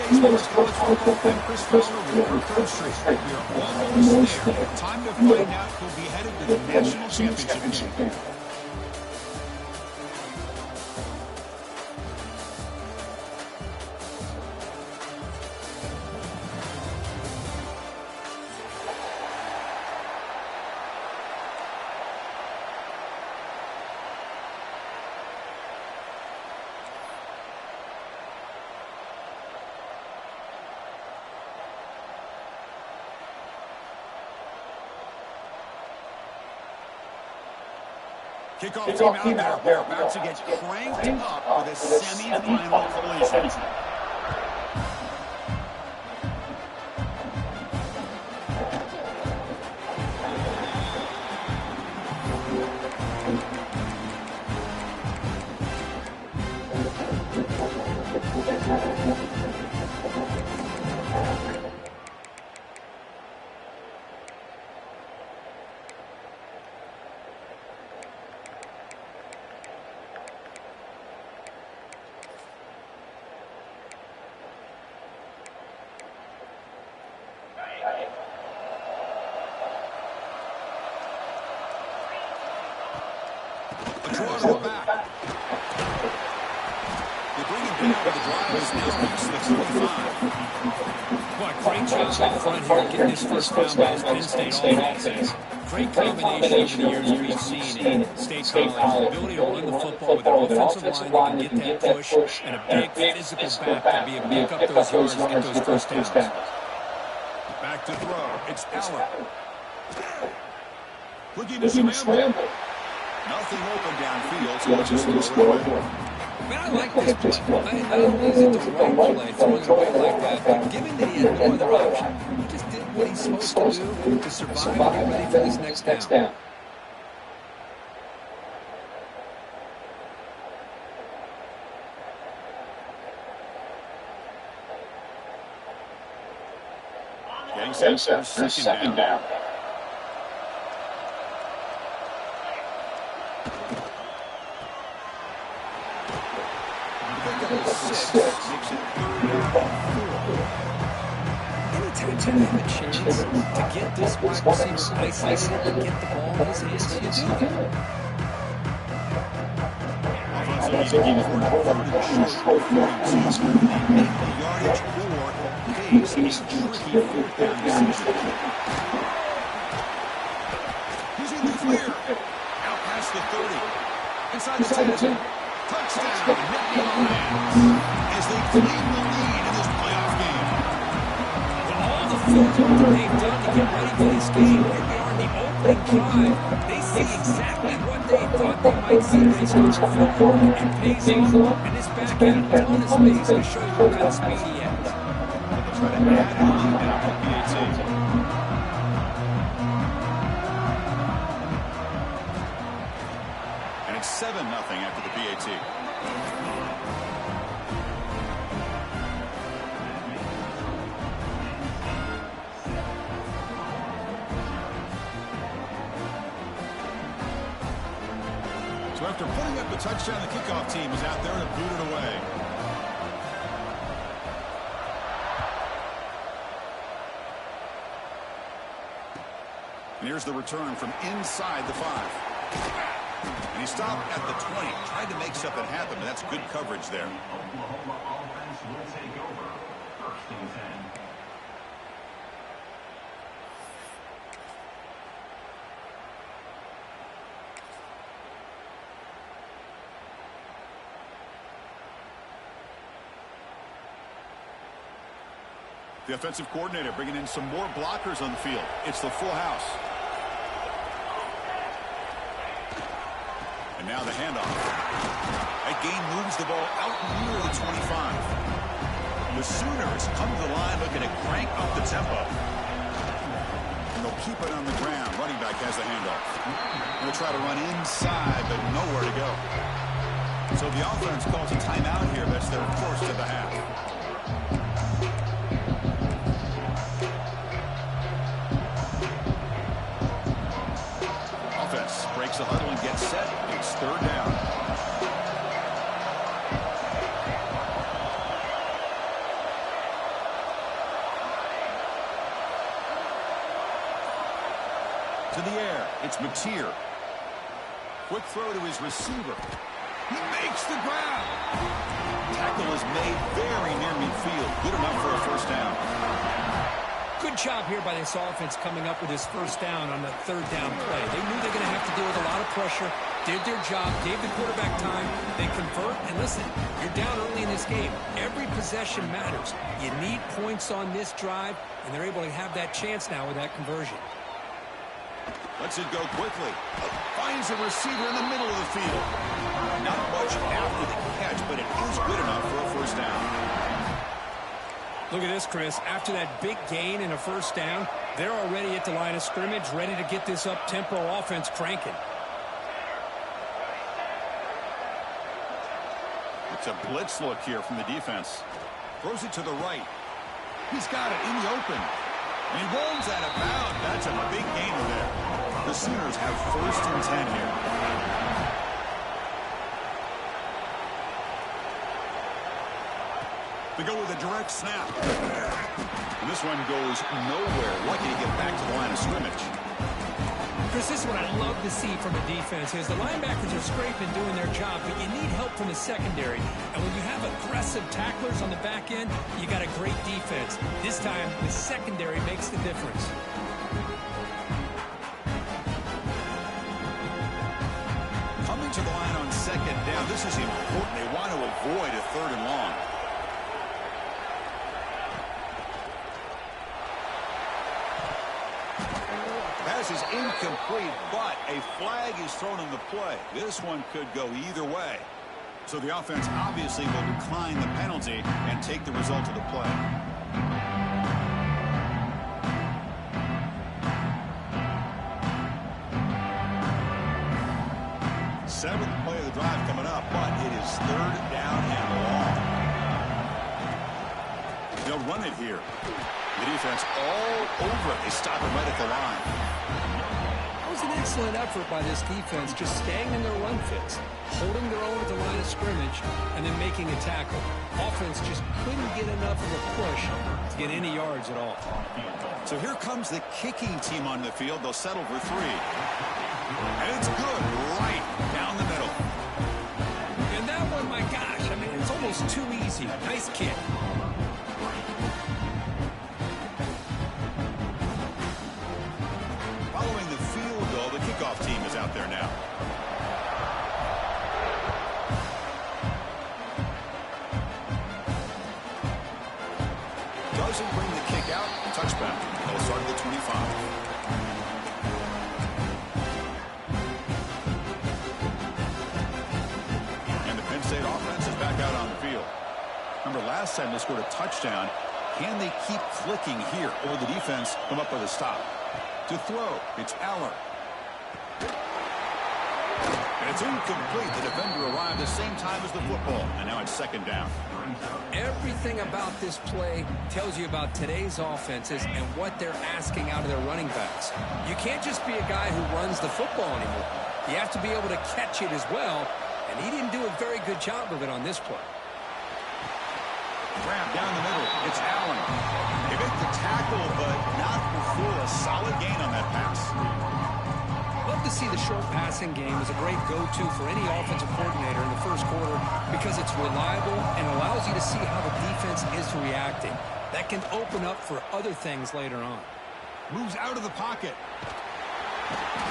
Sports college football, I'm Chris Fowler with 3rd Street. We are almost there. Time to find out who'll be headed to the national championship game. Kickoff team out there. We're about to get cranked up for the semi-final collision. First down by Penn State offense. Great combination over the years we've seen in State College. The ability to run the football with an offensive line that can get that push and a big physical back to be able to pick up those yards and get those first downs. Back to throw. It's Allen. Looking to scramble. Nothing open downfield, so we'll just throw it away. Man, I like this play. I don't think it's the right play, throwing it away like that. But given that he had no other option, he just did what he's supposed to do to survive and get ready for this next down. Getting set for second down. Anytime you have a chance to get this wide receiver isolated and get the ball in his hands, you do it. Offensive game is working short make the yardage or pace is tricky fourth down decision. He's in the clear. Out past the 30. Inside the 10. Touchdown, Nittany Lions, as they claim the lead in this playoff game. With all the filtering they've done to get ready for this game, here we are in the opening drive. They see exactly what they thought they might see based on the film. It pays off, and this back end a ton of space to show you what kind of speed he has. They'll try to add on now to BTA. And it's 7-0 after the BAT. So after putting up the touchdown, the kickoff team is out there to boot it away. And here's the return from inside the 5. And he stopped at the 20, tried to make something happen, but that's good coverage there. Oklahoma offense will take over. 1st and 10. The offensive coordinator bringing in some more blockers on the field. It's the full house. And now the handoff. That game moves the ball out near the 25. The Sooners come to the line looking to crank up the tempo. And they'll keep it on the ground. Running back has the handoff. They'll try to run inside, but nowhere to go. So the offense calls a timeout here. That's their first of the half. Offense breaks the huddle and gets set. It's 3rd down. To the air. It's Mateer. Quick throw to his receiver. He makes the grab. Tackle is made very near midfield. Good enough for a first down. Good job here by this offense coming up with his first down on the third down play. They knew they were going to have to deal with a lot of pressure, did their job, gave the quarterback time, they convert, and listen, you're down early in this game. Every possession matters. You need points on this drive, and they're able to have that chance now with that conversion. Lets it go quickly. Finds a receiver in the middle of the field. Not much after the catch, but it is good enough for a first down. Look at this, Chris. After that big gain and a first down, they're already at the line of scrimmage, ready to get this up-tempo offense cranking. It's a blitz look here from the defense. Throws it to the right. He's got it in the open. And he rolls out of bounds. That's a big gainer there. The Sooners have first and 10 here. They go with a direct snap. And this one goes nowhere. Lucky to get back to the line of scrimmage. Chris, this is what I love to see from a defense is the linebackers are scraping doing their job, but you need help from the secondary. And when you have aggressive tacklers on the back end, you got a great defense. This time, the secondary makes the difference. Coming to the line on second down, this is important. They want to avoid a third and long. Pass is incomplete, but a flag is thrown in the play. This one could go either way. So the offense obviously will decline the penalty and take the result of the play. Seventh play of the drive coming up, but it is third down and long. They'll run it here. The defense all over it. They stop it right at the line. That was an excellent effort by this defense, just staying in their run fits, holding their own at the line of scrimmage, and then making a tackle. Offense just couldn't get enough of a push to get any yards at all. So here comes the kicking team on the field. They'll settle for three. And it's good right down the middle. And that one, my gosh, I mean, it's almost too easy. Nice kick. Following the field goal, the kickoff team is out there now. Doesn't bring the kick out. Touchback. They'll start at the 25. And the Penn State offense is back out on the field. Remember, last time they scored a touchdown. Can they keep clicking here, or will the defense come up with a stop? To throw, it's Aller. And it's incomplete. The defender arrived the same time as the football, and now it's second down. Everything about this play tells you about today's offenses and what they're asking out of their running backs. You can't just be a guy who runs the football anymore. You have to be able to catch it as well, and he didn't do a very good job of it on this play. Grab down the middle. It's Allen. They make the tackle, but not before a solid gain on that pass. Love to see the short passing game as a great go-to for any offensive coordinator in the first quarter because it's reliable and allows you to see how the defense is reacting. That can open up for other things later on. Moves out of the pocket.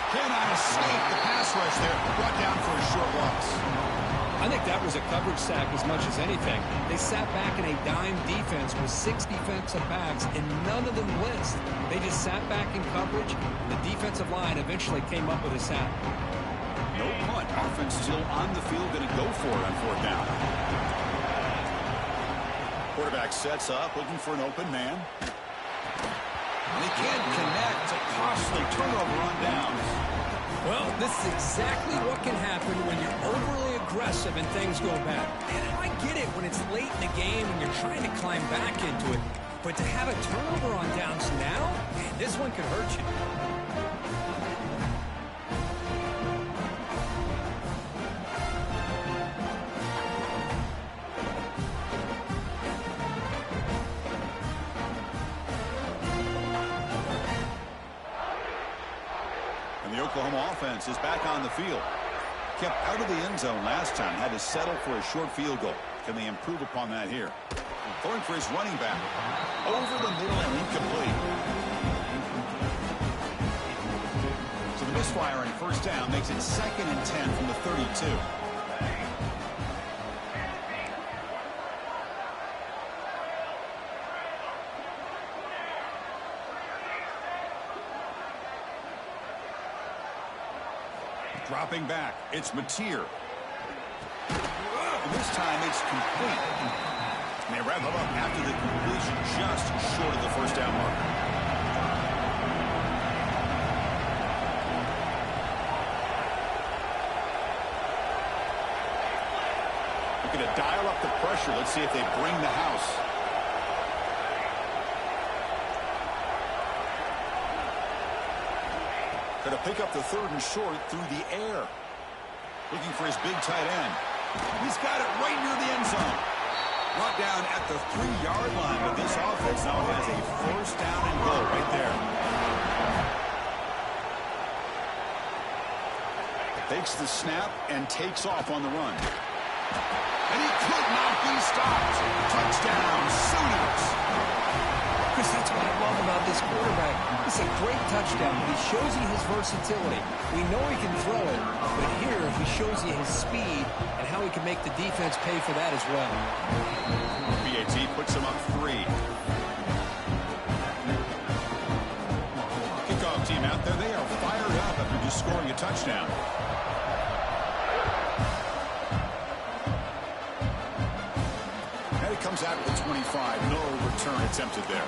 Cannot escape the pass rush there. Brought down for a short loss. I think that was a coverage sack as much as anything. They sat back in a dime defense with 6 defensive backs, and none of them blitzed. They just sat back in coverage, and the defensive line eventually came up with a sack. No punt. Offense still on the field, going to go for it on fourth down. Quarterback sets up, looking for an open man. And he can't connect. A costly turnover on downs. Well, this is exactly what can happen when you're overly aggressive and things go bad. And I get it when it's late in the game and you're trying to climb back into it. But to have a turnover on downs now, man, this one could hurt you. Oklahoma offense is back on the field. Kept out of the end zone last time. Had to settle for a short field goal. Can they improve upon that here? Going for his running back. Over the middle and incomplete. So the misfire on first down makes it 2nd and 10 from the 32. Dropping back, it's Mateer. And this time it's complete. And they wrap him up after the completion, just short of the first down marker. Looking to dial up the pressure. Let's see if they bring the house. Going to pick up the 3rd and short through the air. Looking for his big tight end. He's got it right near the end zone. Brought down at the 3-yard line, but this offense now has a first down and goal right there. Takes the snap and takes off on the run. And he could not be stopped. Touchdown, Sooners. Chris, that's what I love about this quarterback. It's a great touchdown, but he shows you his versatility. We know he can throw it, but here he shows you his speed and how he can make the defense pay for that as well. BAT puts him up 3. Kickoff team out there, they are fired up after just scoring a touchdown. And it comes out at the 25. No return attempted there.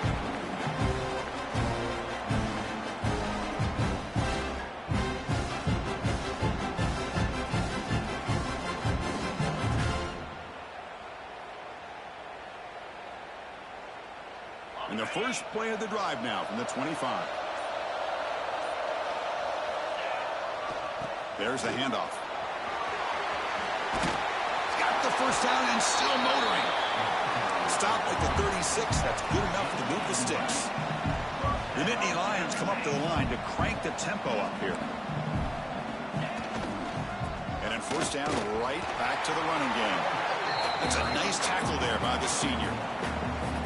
And the first play of the drive now from the 25. There's the handoff. He's got the first down and still motoring. Stop at the 36. That's good enough to move the sticks. The Nittany Lions come up to the line to crank the tempo up here. And then first down, right back to the running game. That's a nice tackle there by the senior.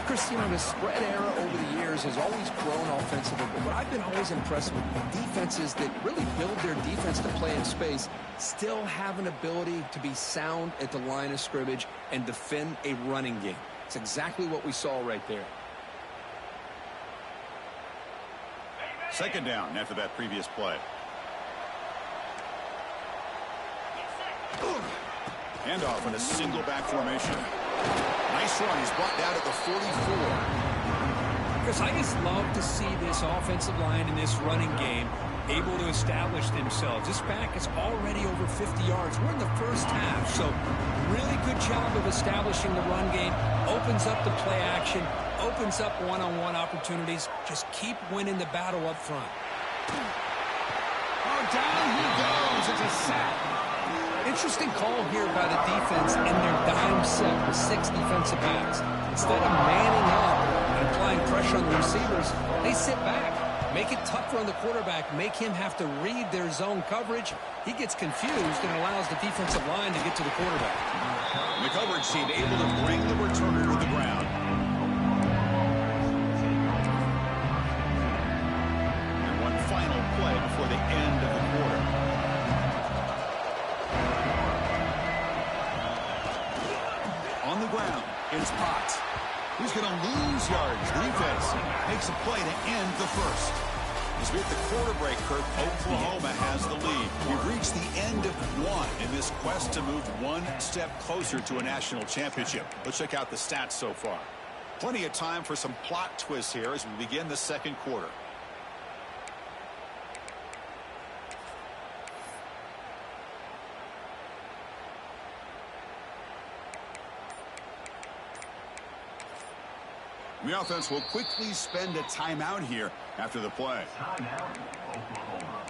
Chris, you know, the spread era over the years has always grown offensively, but what I've been always impressed with defenses that really build their defense to play in space still have an ability to be sound at the line of scrimmage and defend a running game. It's exactly what we saw right there. Second down after that previous play. Handoff in a single back formation. Nice run. He's brought down at the 44. Chris, I just love to see this offensive line in this running game able to establish themselves. This back is already over 50 yards. We're in the first half, so really good job of establishing the run game. Opens up the play action, opens up one-on-one opportunities. Just keep winning the battle up front. Oh, down he goes. It's a sack. Interesting call here by the defense in their dime set with 6 defensive backs. Instead of manning up and applying pressure on the receivers, they sit back. Make it tougher on the quarterback. Make him have to read their zone coverage. He gets confused and allows the defensive line to get to the quarterback. The coverage team able to bring the returner to the ground. And one final play before the end of the quarter. On the ground, it's Potts. Who's going to lose yards? The defense makes a play to end the first. As we hit the quarter break, Kirk, Oklahoma has the lead. We've reached the end of one in this quest to move one step closer to a national championship. Let's check out the stats so far. Plenty of time for some plot twists here as we begin the second quarter. The offense will quickly spend a timeout here after the play. Timeout, Oklahoma.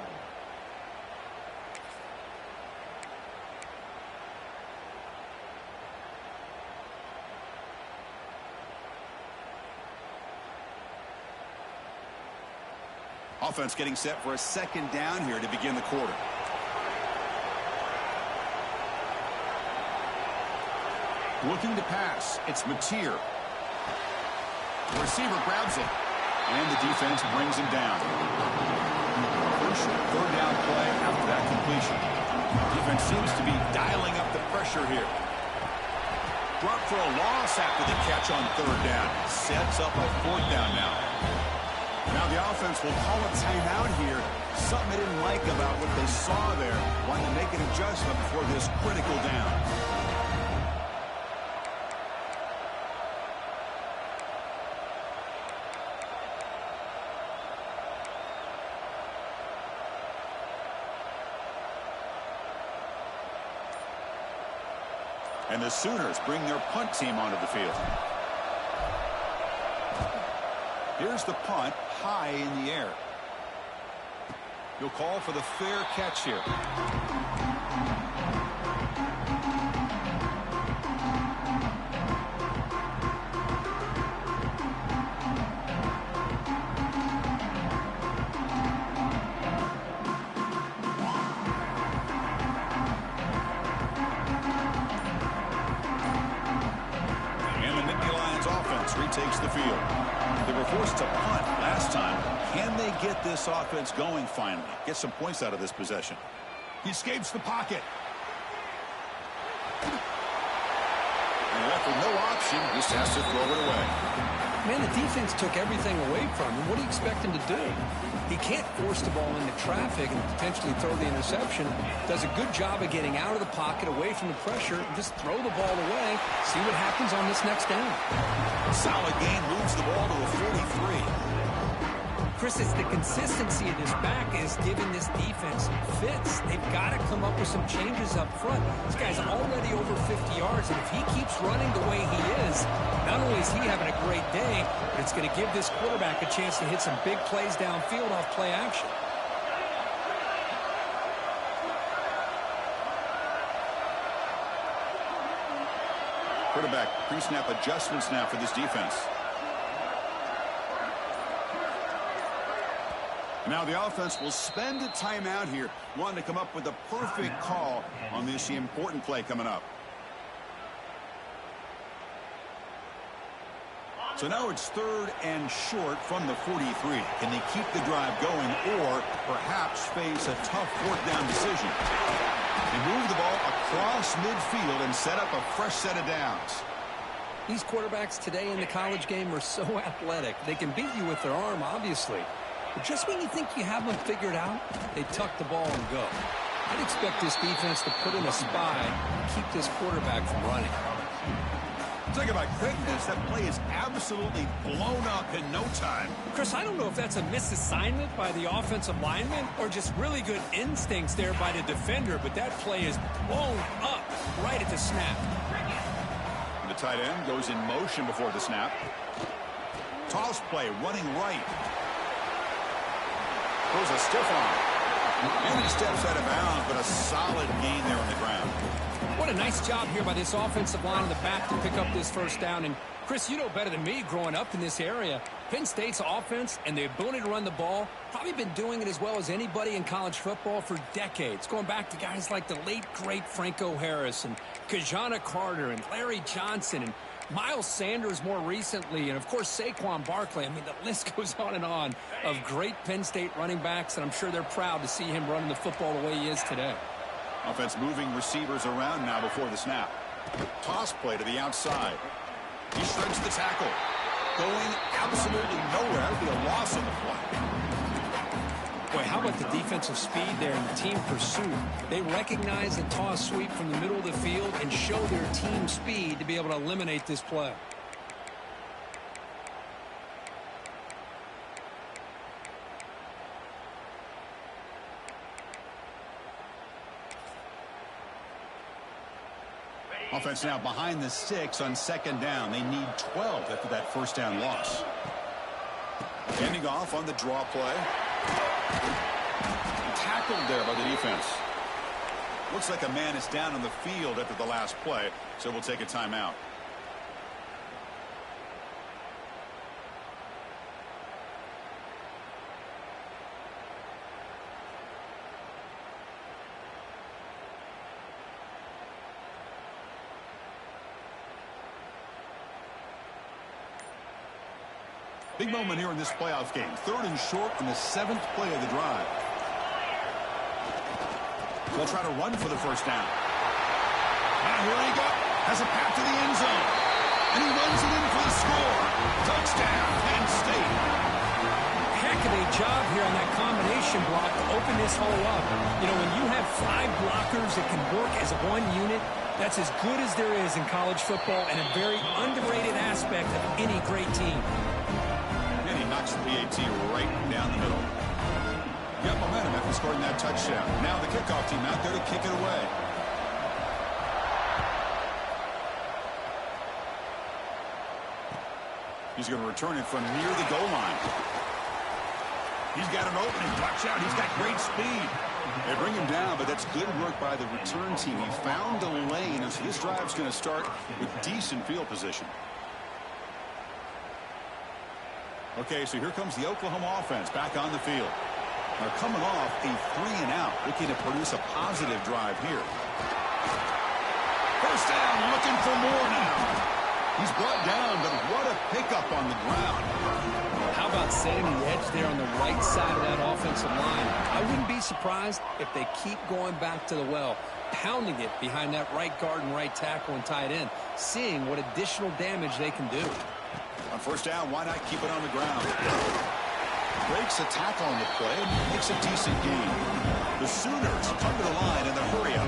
Offense getting set for a second down here to begin the quarter. Looking to pass. It's Mateer. The receiver grabs it. And the defense brings him down. Crucial third down play after that completion. Defense seems to be dialing up the pressure here. Brought for a loss after the catch on third down. Sets up a fourth down now. Now the offense will call a timeout here. Something they didn't like about what they saw there. Wanting to make an adjustment before this critical down. And the Sooners bring their punt team onto the field. Here's the punt, high in the air. He'll call for the fair catch here. Takes the field. They were forced to punt last time. Can they get this offense going finally? Get some points out of this possession. He escapes the pocket. And left with no option, just has to throw it away. Man, the defense took everything away from him. What do you expect him to do? He can't force the ball into traffic and potentially throw the interception. Does a good job of getting out of the pocket, away from the pressure, and just throw the ball away. See what happens on this next down. Solid gain, moves the ball to a 43. Chris, it's the consistency of this back is giving this defense fits. They've got to come up with some changes up front. This guy's already over 50 yards, and if he keeps running the way he is, not only is he having a great day, but it's going to give this quarterback a chance to hit some big plays downfield off play action. Quarterback pre-snap adjustments now for this defense. Now the offense will spend a timeout here, wanting to come up with a perfect call on this important play coming up. So now it's third and short from the 43. Can they keep the drive going or perhaps face a tough fourth down decision? They move the ball across midfield and set up a fresh set of downs. These quarterbacks today in the college game are so athletic. They can beat you with their arm, obviously. But just when you think you have them figured out, they tuck the ball and go. I'd expect this defense to put in a spy and keep this quarterback from running. Talk about quickness. That play is absolutely blown up in no time. Chris, I don't know if that's a misassignment by the offensive lineman or just really good instincts there by the defender, but that play is blown up right at the snap. The tight end goes in motion before the snap. Toss play, running right. Throws a stiff arm. And he steps out of bounds, but a solid gain there on the ground. What a nice job here by this offensive line in the back to pick up this first down. And, Chris, you know better than me growing up in this area, Penn State's offense and the ability to run the ball probably been doing it as well as anybody in college football for decades, going back to guys like the late, great Franco Harris and Kajana Carter and Larry Johnson and Miles Sanders more recently, and, of course, Saquon Barkley. I mean, the list goes on of great Penn State running backs, and I'm sure they're proud to see him running the football the way he is today. Offense moving receivers around now before the snap. Toss play to the outside. He shreds the tackle. Going absolutely nowhere. That would be a loss on the play. Boy, how about the defensive speed there and the team pursuit? They recognize the toss sweep from the middle of the field and show their team speed to be able to eliminate this play. Offense now behind the 6 on second down. They need 12 after that first down loss. Ending off on the draw play. Tackled there by the defense. Looks like a man is down on the field after the last play, so we'll take a timeout. Big moment here in this playoff game. 3rd and short on the 7th play of the drive. They'll try to run for the first down. Now here he goes. Has a path to the end zone. And he runs it in for the score. Touchdown, Penn State. Heck of a job here on that combination block to open this hole up. You know, when you have 5 blockers that can work as one unit, that's as good as there is in college football and a very underrated aspect of any great team. And he knocks the BAT right down the middle. Got momentum after scoring that touchdown. Now the kickoff team out there to kick it away. He's going to return it from near the goal line. He's got an opening. Watch out. He's got great speed. They bring him down, but that's good work by the return team. He found a lane as his drive's going to start with decent field position. Okay, so here comes the Oklahoma offense back on the field. They're coming off a 3-and-out, looking to produce a positive drive here. First down, looking for more now. He's brought down, but what a pickup on the ground. How about setting the edge there on the right side of that offensive line? I wouldn't be surprised if they keep going back to the well, pounding it behind that right guard and right tackle and tight end, seeing what additional damage they can do. On first down, why not keep it on the ground? Breaks a tackle on the play and makes a decent gain. The Sooners come to the line in the hurry-up.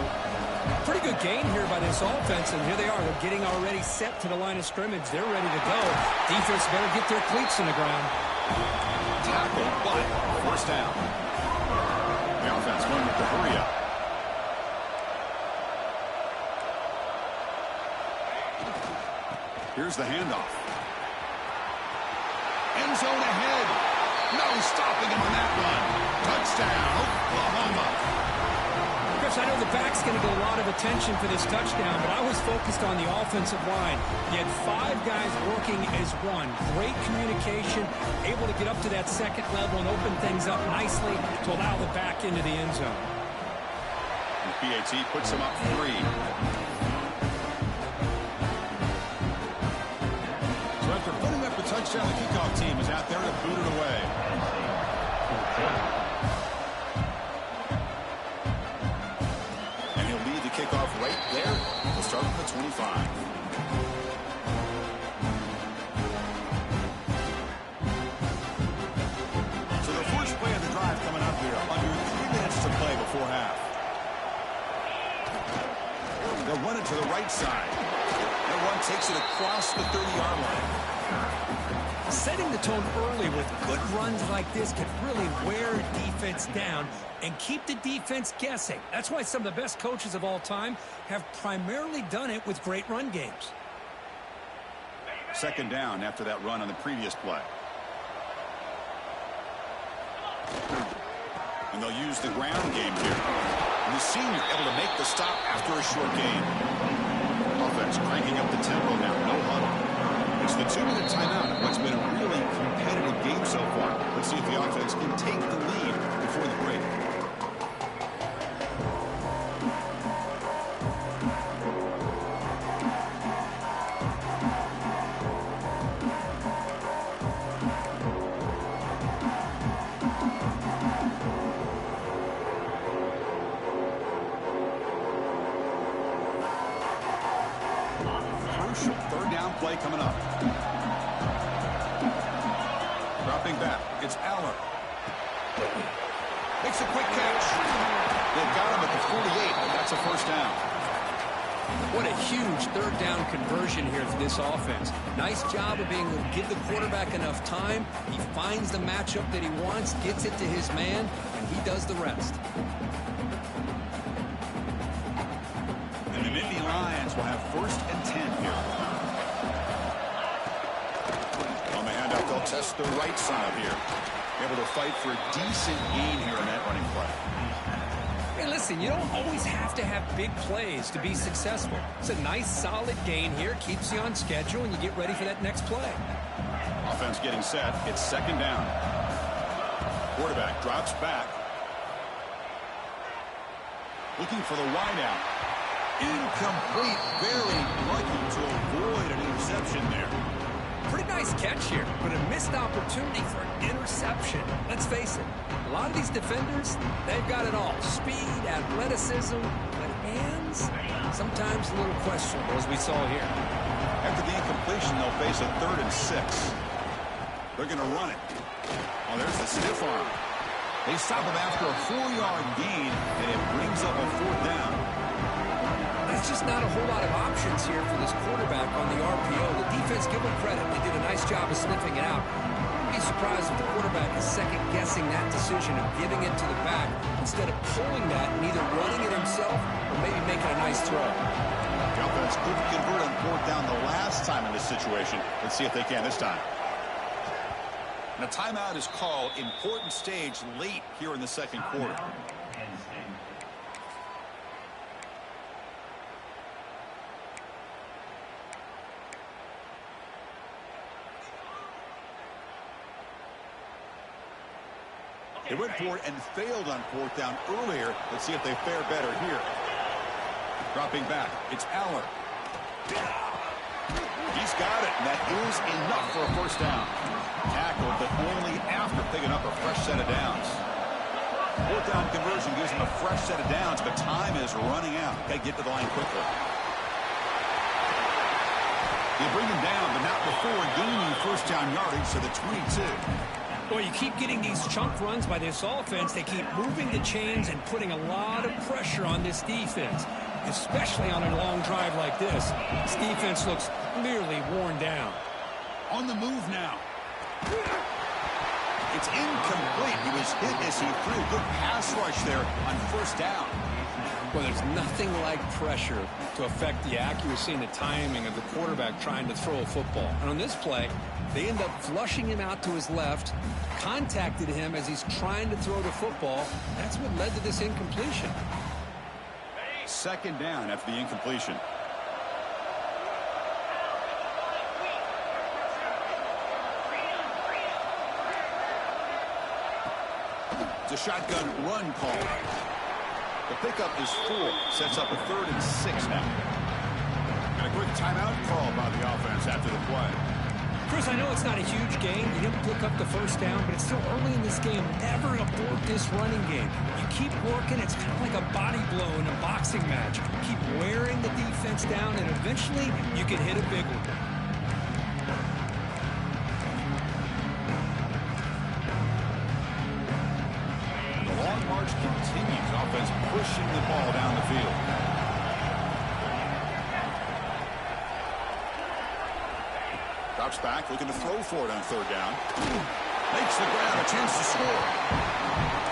Pretty good gain here by this offense, and here they are. They're getting already set to the line of scrimmage. They're ready to go. Defense better get their cleats in the ground. Tackle, but first down. The offense going with the hurry-up. Here's the handoff. End zone ahead. No stopping him on that one. Touchdown, Oklahoma. Chris, I know the back's going to get a lot of attention for this touchdown, but I was focused on the offensive line. You had 5 guys working as one. Great communication, able to get up to that second level and open things up nicely to allow the back into the end zone. And BAT puts him up 3. So after putting up a touchdown, the kickoff team is out there to boot it away. And he'll lead the kickoff right there. We'll start from the 25. So the first play of the drive coming up here. Under 3 minutes to play before half. They'll run it to the right side. That one takes it across the 30-yard line. Setting the tone early with good runs like this can really wear defense down and keep the defense guessing. That's why some of the best coaches of all time have primarily done it with great run games. Second down after that run on the previous play. And they'll use the ground game here. And the senior able to make the stop after a short gain. Offense cranking up the tempo now. No huddle. It's the 2-minute timeout of what's been a really competitive game so far. Let's see if the offense can take the lead before the break. Third down play coming up. Dropping back. It's Aller. Makes a quick catch. They've got him at the 48, but that's a first down. What a huge third down conversion here for this offense. Nice job of being able to give the quarterback enough time. He finds the matchup that he wants, gets it to his man, and he does the rest. And the Nittany Lions will have 1st and 10 here. On the handoff, they'll test the right side here. Able to fight for a decent gain here in that running play. Hey, listen, you don't always have to have big plays to be successful. It's a nice, solid gain here. Keeps you on schedule, and you get ready for that next play. Offense getting set. It's second down. Quarterback drops back. Looking for the wideout. Incomplete. Very lucky to avoid an interception there. Pretty nice nice catch here, but a missed opportunity for an interception. Let's face it, a lot of these defenders, they've got it all. Speed, athleticism, but hands, sometimes a little questionable, as we saw here. After the incompletion, they'll face a 3rd and 6. They're going to run it. Oh, there's the stiff arm. They stop him after a 4-yard gain, and it brings up a 4th down. There's just not a whole lot of options here for this quarterback on the RPO. The defense, give them credit. They did a nice job of sniffing it out. I'd be surprised if the quarterback is second-guessing that decision of giving it to the back instead of pulling that and either running it himself or maybe making a nice throw. The offense couldn't convert on 4th down the last time in this situation. Let's see if they can this time. And a timeout is called. Important stage late here in the second quarter. They went for it and failed on 4th down earlier. Let's see if they fare better here. Dropping back, it's Aller. He's got it, and that is enough for a 1st down. Tackled, but only after picking up a fresh set of downs. 4th down conversion gives them a fresh set of downs, but time is running out. Got to get to the line quickly. They bring him down, but not before gaining 1st down yardage to the 22. Boy, you keep getting these chunk runs by this offense. They keep moving the chains and putting a lot of pressure on this defense, especially on a long drive like this. This defense looks clearly worn down. On the move now. It's incomplete. He was hit as he threw. Good pass rush there on 1st down. Well, there's nothing like pressure to affect the accuracy and the timing of the quarterback trying to throw a football. And on this play, they end up flushing him out to his left, contacted him as he's trying to throw the football. That's what led to this incompletion. 2nd down after the incompletion. It's a shotgun run call. The pickup is 4. Sets up a 3rd and 6 now. And a quick timeout call by the offense after the play. Chris, I know it's not a huge game. You didn't pick up the 1st down, but it's still early in this game. Never abort this running game. You keep working. It's kind of like a body blow in a boxing match. Keep wearing the defense down, and eventually you can hit a big one. The long march continues. Offense pushing the ball down the field. Drops back, looking to throw for it on 3rd down. Makes the grab, a chance to score.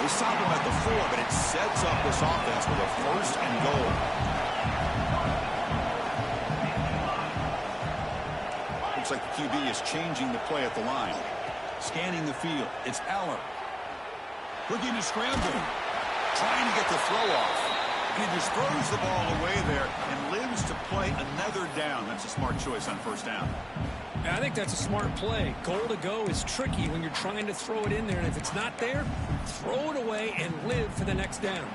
They stop him at the 4, but it sets up this offense with a 1st and goal. Looks like the QB is changing the play at the line. Scanning the field, it's Aller. Looking to scramble. Trying to get the throw off. And he just throws the ball away there and lives to play another down. That's a smart choice on 1st down. I think that's a smart play. Goal to go is tricky when you're trying to throw it in there, and if it's not there, throw it away and live for the next down.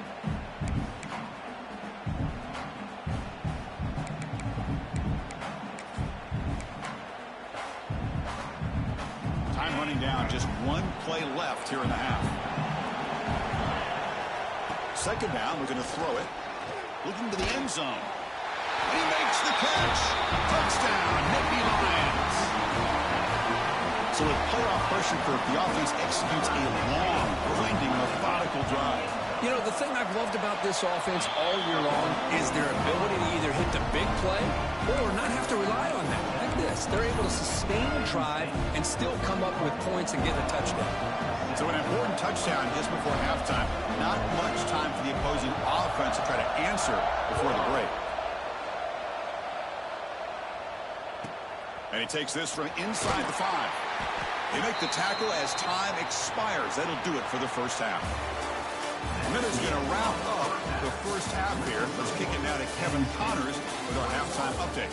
Time running down, just 1 play left here in the half. 2nd down, we're going to throw it. Looking to the end zone. He makes the catch. Touchdown, Nittany Lions. So with playoff pressure curve, the offense executes a long, grinding, methodical drive. You know, the thing I've loved about this offense all year long is their ability to either hit the big play or not have to rely on that. Like this, they're able to sustain a drive and still come up with points and get a touchdown. So an important touchdown just before halftime. Not much time for the opposing offense to try to answer before the break. And he takes this from inside the 5. They make the tackle as time expires. That'll do it for the 1st half. And then is going to wrap up the 1st half here. Let's kick it now to Kevin Connors with our halftime update.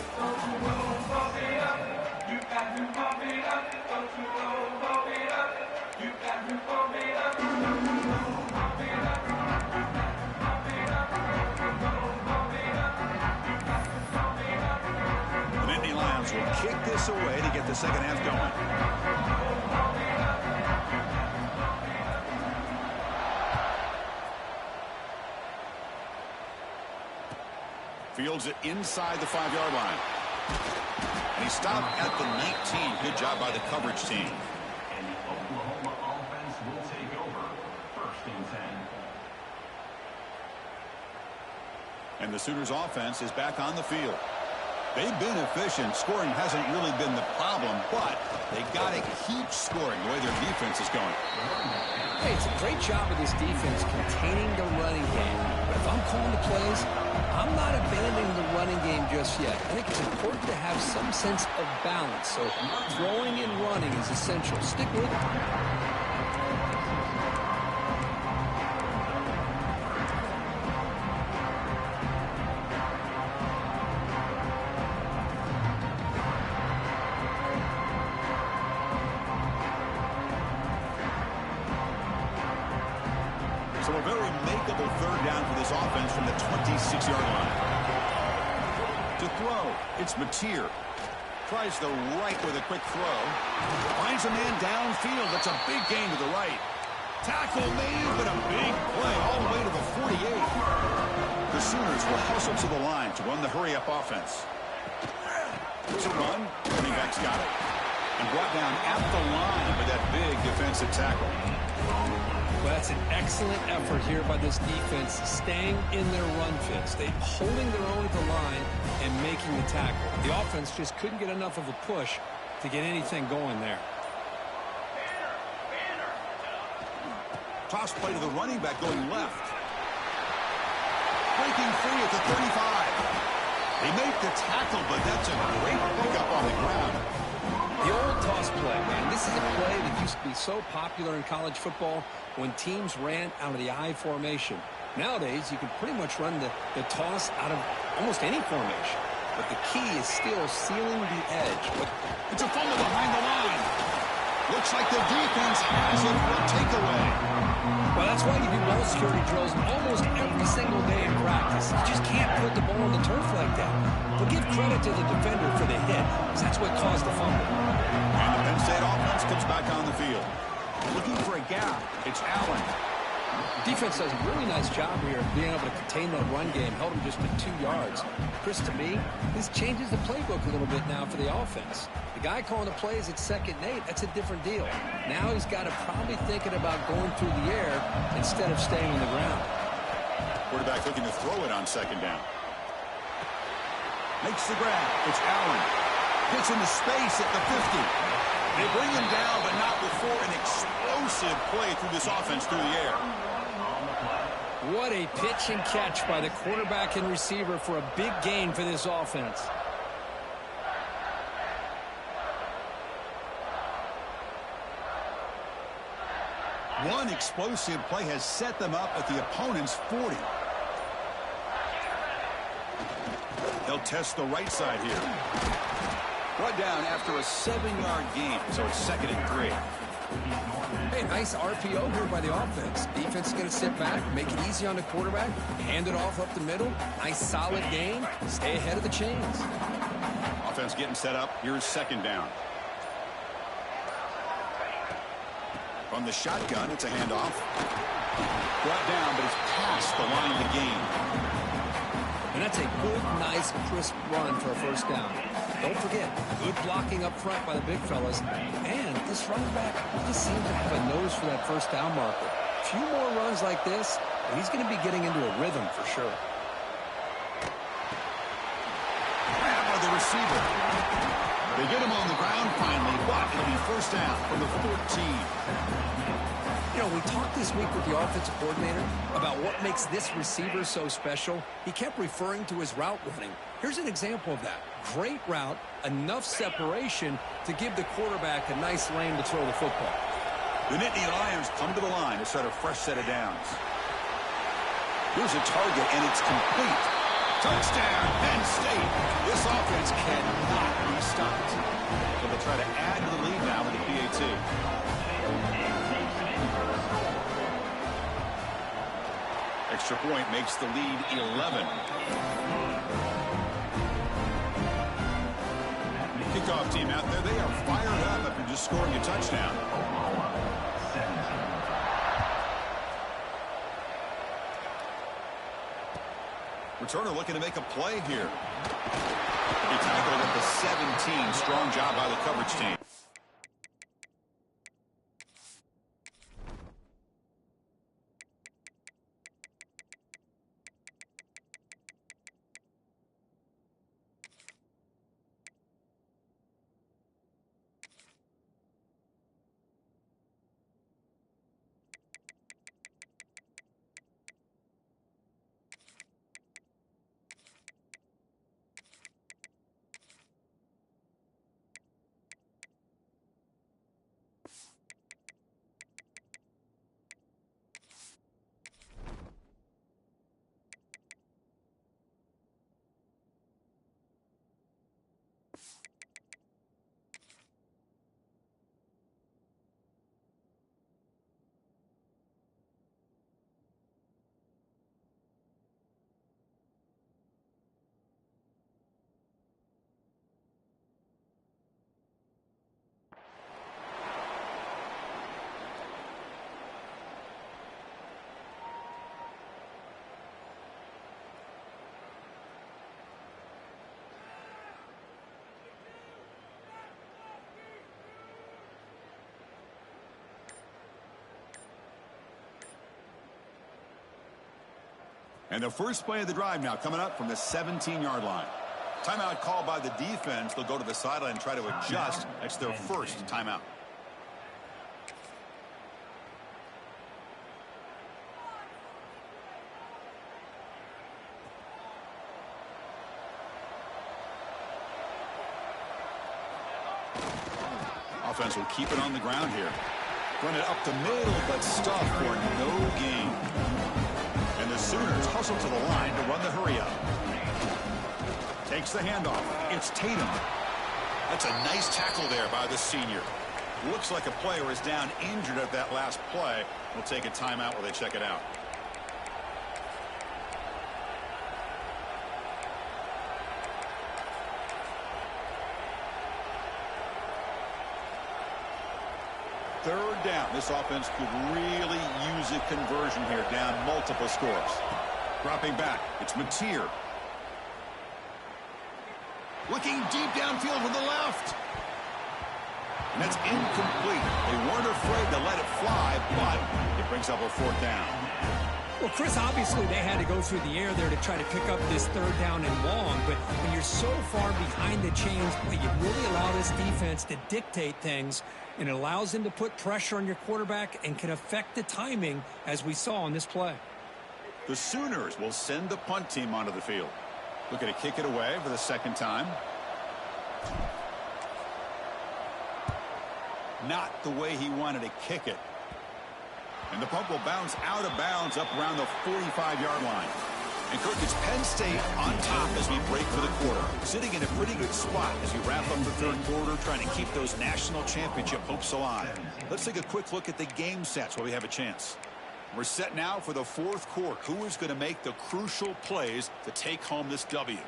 The Nittany Lions will kick this this away to get the second half going. Fields it inside the 5-yard line. And he stopped at the 19. Good job by the coverage team. And the Oklahoma offense will take over. 1st and 10. And the Sooners offense is back on the field. They've been efficient. Scoring hasn't really been the problem, but they got to keep scoring the way their defense is going. Hey, it's a great job of this defense containing the running game. But if I'm calling the plays, I'm not abandoning the running game just yet. I think it's important to have some sense of balance. So throwing and running is essential. Stick with it. So a very makeable 3rd down for this offense from the 26-yard line. To throw, it's Mateer. Tries the right with a quick throw. Finds a man downfield. That's a big gain to the right. Tackle made, but a big play all the way to the 48. The Sooners will hustle to the line to run the hurry-up offense. It's a run. Running back's got it. And brought down at the line with that big defensive tackle. Well, that's an excellent effort here by this defense, staying in their run fits. They're holding their own at the line and making the tackle. The offense just couldn't get enough of a push to get anything going there. Toss play to the running back going left. Breaking free at the 35. They make the tackle, but that's a great pickup on the ground. The old toss play, man. This is a play that used to be so popular in college football when teams ran out of the I formation. Nowadays, you can pretty much run the toss out of almost any formation. But the key is still sealing the edge. But it's a fumble behind the line. Looks like the defense has it for a takeaway. Well, that's why you do ball security drills almost every single day in practice. You just can't put the ball on the turf like that. But give credit to the defender for the hit, because that's what caused the fumble. And the Penn State offense comes back on the field. Looking for a gap. It's Allen. Defense does a really nice job here of being able to contain that run game. Held him just to 2 yards. Chris, to me, this changes the playbook a little bit now for the offense. The guy calling the plays at 2nd and 8, that's a different deal. Now he's got to probably thinking about going through the air instead of staying on the ground. Quarterback looking to throw it on 2nd down. Makes the grab. It's Allen. Gets into space at the 50. They bring him down, but not before an explosive play through this offense through the air. What a pitch and catch by the quarterback and receiver for a big gain for this offense. One explosive play has set them up at the opponent's 40. They'll test the right side here. Brought down after a 7-yard gain, so it's 2nd and 3. Hey, nice RPO here by the offense. Defense is going to sit back, make it easy on the quarterback, hand it off up the middle. Nice solid gain. Stay ahead of the chains. Offense getting set up. Here's 2nd down. From the shotgun, it's a handoff. Brought down, but it's past the line of the game. And that's a good, nice, crisp run for a 1st down. Don't forget, good blocking up front by the big fellas. And this running back just seems to have a nose for that 1st down marker. A few more runs like this, and he's going to be getting into a rhythm for sure. Grab by the receiver. They get him on the ground finally, but it'll be 1st down from the 14. You know, we talked this week with the offensive coordinator about what makes this receiver so special. He kept referring to his route running. Here's an example of that. Great route, enough separation to give the quarterback a nice lane to throw the football. The Nittany Lions come to the line to start a fresh set of downs. Here's a target, and it's complete. Touchdown, Penn State. This offense cannot be stopped. So they'll try to add to the lead now with the PAT. Extra point makes the lead 11. Kickoff kickoff team out there, they are fired up after just scoring a touchdown. Returner looking to make a play here. He tackled at the 17. Strong job by the coverage team. And the first play of the drive now coming up from the 17-yard line. Timeout called by the defense. They'll go to the sideline and try to adjust. That's their first timeout. Offense will keep it on the ground here. Run it up the middle, but stuffed for no gain. And the Sooners hustle to the line to run the hurry up. Takes the handoff. It's Tatum. That's a nice tackle there by the senior. Looks like a player is down injured at that last play. We'll take a timeout while they check it out. Third down. This offense could really use a conversion here, down multiple scores. Dropping back. It's Mateer. Looking deep downfield with the left. And that's incomplete. They weren't afraid to let it fly, but it brings up a fourth down. Well, Chris, obviously they had to go through the air there to try to pick up this third down and long, but when you're so far behind the chains, you really allow this defense to dictate things, and it allows them to put pressure on your quarterback and can affect the timing, as we saw on this play. The Sooners will send the punt team onto the field. Looking to kick it away for the second time. Not the way he wanted to kick it. And the punt will bounce out of bounds up around the 45-yard line. And Kirk, it's Penn State on top as we break for the quarter. Sitting in a pretty good spot as we wrap up the third quarter, trying to keep those national championship hopes alive. Let's take a quick look at the game sets while we have a chance. We're set now for the fourth quarter. Who is going to make the crucial plays to take home this W?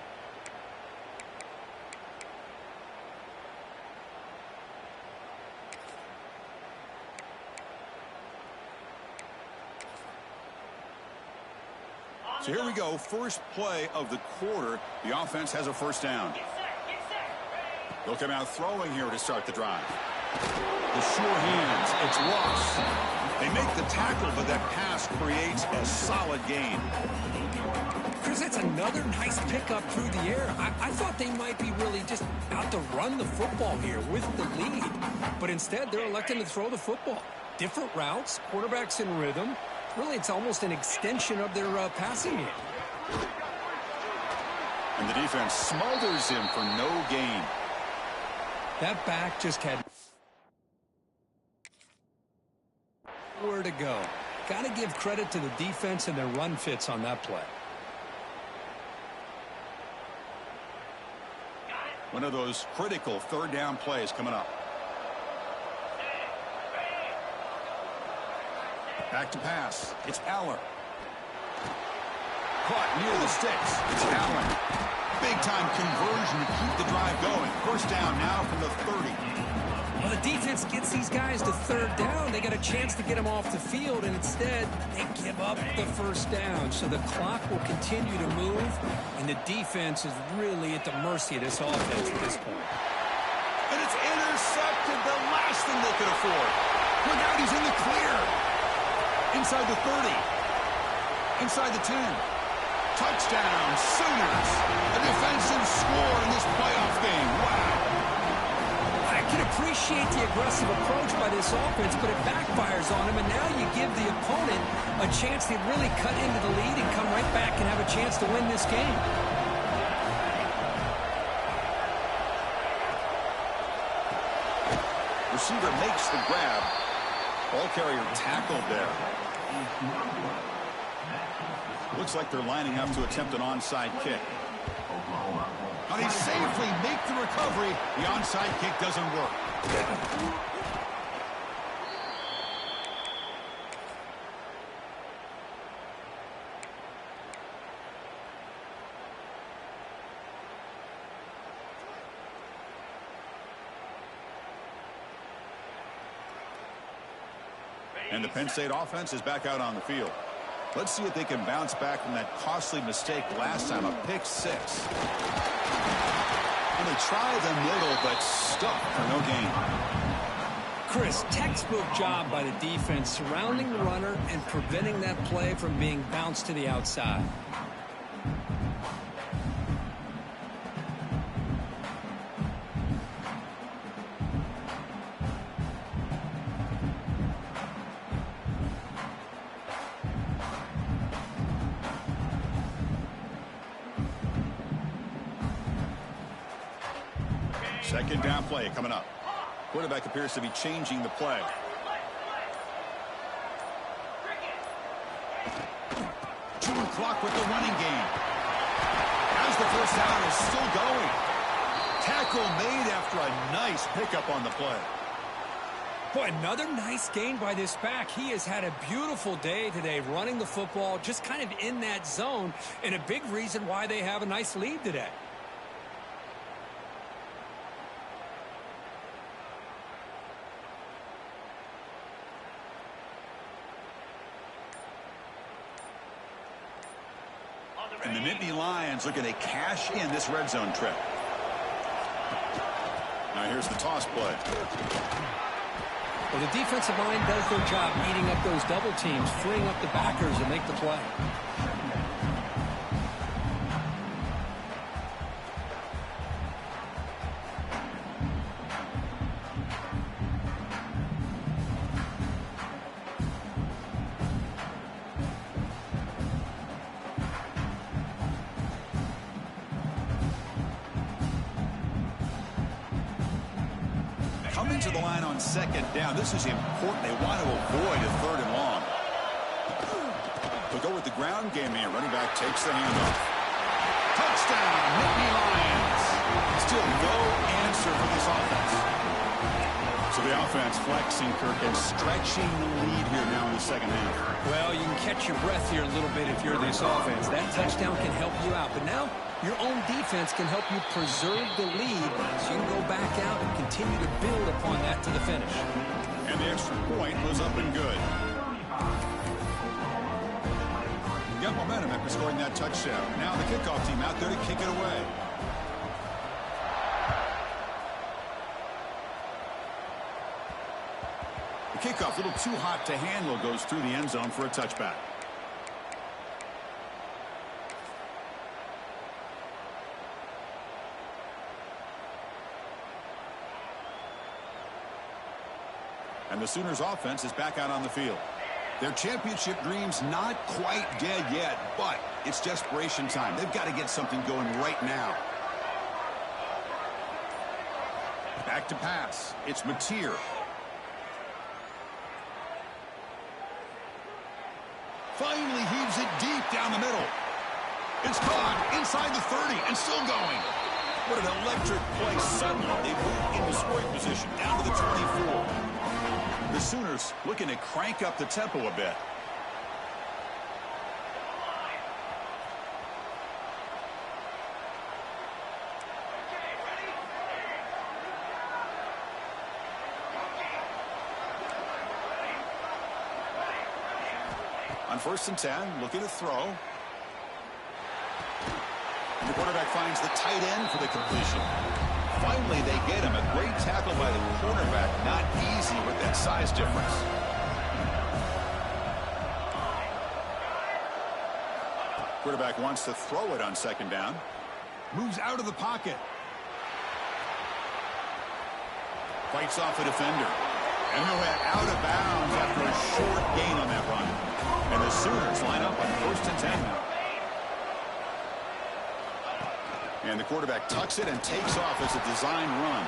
So here we go. First play of the quarter. The offense has a first down. They'll come out throwing here to start the drive. The sure hands. It's Ross. They make the tackle, but that pass creates a solid gain. Chris, that's another nice pickup through the air. I thought they might be really just out to run the football here with the lead. But instead, they're electing to throw the football. Different routes, quarterbacks in rhythm. Really, it's almost an extension of their passing game. And the defense smothers him for no gain. That back just had nowhere to go. Got to give credit to the defense and their run fits on that play. One of those critical third down plays coming up. Back to pass. It's Aller. caught near the sticks. It's Allen. Big-time conversion to keep the drive going. First down now from the 30. Well, the defense gets these guys to third down. They got a chance to get them off the field, and instead they give up the first down. So the clock will continue to move, and the defense is really at the mercy of this offense at this point. And it's intercepted, the last thing they could afford. Look out, he's in the clear. Inside the 30. Inside the 10. Touchdown, Sooners. A defensive score in this playoff game. Wow. I can appreciate the aggressive approach by this offense, but it backfires on him, and now you give the opponent a chance to really cut into the lead and come right back and have a chance to win this game. Receiver makes the grab. Ball carrier tackled there. Looks like they're lining up to attempt an onside kick. But he safely make the recovery. The onside kick doesn't work. And the Penn State offense is back out on the field. Let's see if they can bounce back from that costly mistake last time, a pick six. And they try the middle, but stuck for no gain. Chris, textbook job by the defense surrounding the runner and preventing that play from being bounced to the outside. Second down play coming up. Quarterback appears to be changing the play. Short clock with the running game. As the first down is still going. Tackle made after a nice pickup on the play. Boy, another nice gain by this back. He has had a beautiful day today running the football, just kind of in that zone, and a big reason why they have a nice lead today. And the Nittany Lions looking to cash in this red zone trip. Now here's the toss play. Well, the defensive line does their job eating up those double teams, freeing up the backers to make the play. Coming to the line on second down. This is important. They want to avoid a third and long. They'll go with the ground game here. Running back takes the handoff. Touchdown, Nittany Lions. Still no answer for this offense. So the offense flexing, Kirk, and stretching the lead here now in the second half. Well, you can catch your breath here a little bit if you're this offense. That touchdown can help you out. But now your own defense can help you preserve the lead so you can go back out and continue to build upon that to the finish. And the extra point was up and good. You got momentum after scoring that touchdown. Now the kickoff team out there to kick it away. The kickoff, a little too hot to handle, goes through the end zone for a touchback. And the Sooners offense is back out on the field. Their championship dreams not quite dead yet, but it's desperation time. They've got to get something going right now. Back to pass. It's Mateer. Finally heaves it deep down the middle. It's caught inside the 30 and still going. What an electric play. Suddenly they move into scoring position down to the 24. The Sooners looking to crank up the tempo a bit. On 1st and 10, looking to throw. And the quarterback finds the tight end for the completion. Finally, they get him. A great tackle by the cornerback. Not easy with that size difference. Quarterback wants to throw it on 2nd down. Moves out of the pocket. Fights off a defender. And he'll head out of bounds after a short gain on that run. And the Sooners line up on 1st and 10 now. And the quarterback tucks it and takes off as a design run.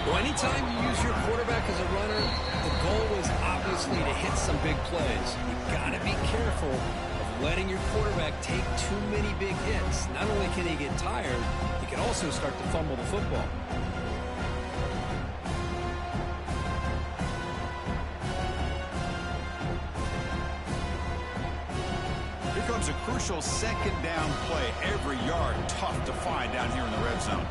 Well, anytime you use your quarterback as a runner, the goal is obviously to hit some big plays. You've got to be careful of letting your quarterback take too many big hits. Not only can he get tired, he can also start to fumble the football. A crucial 2nd down play. Every yard tough to find down here in the red zone.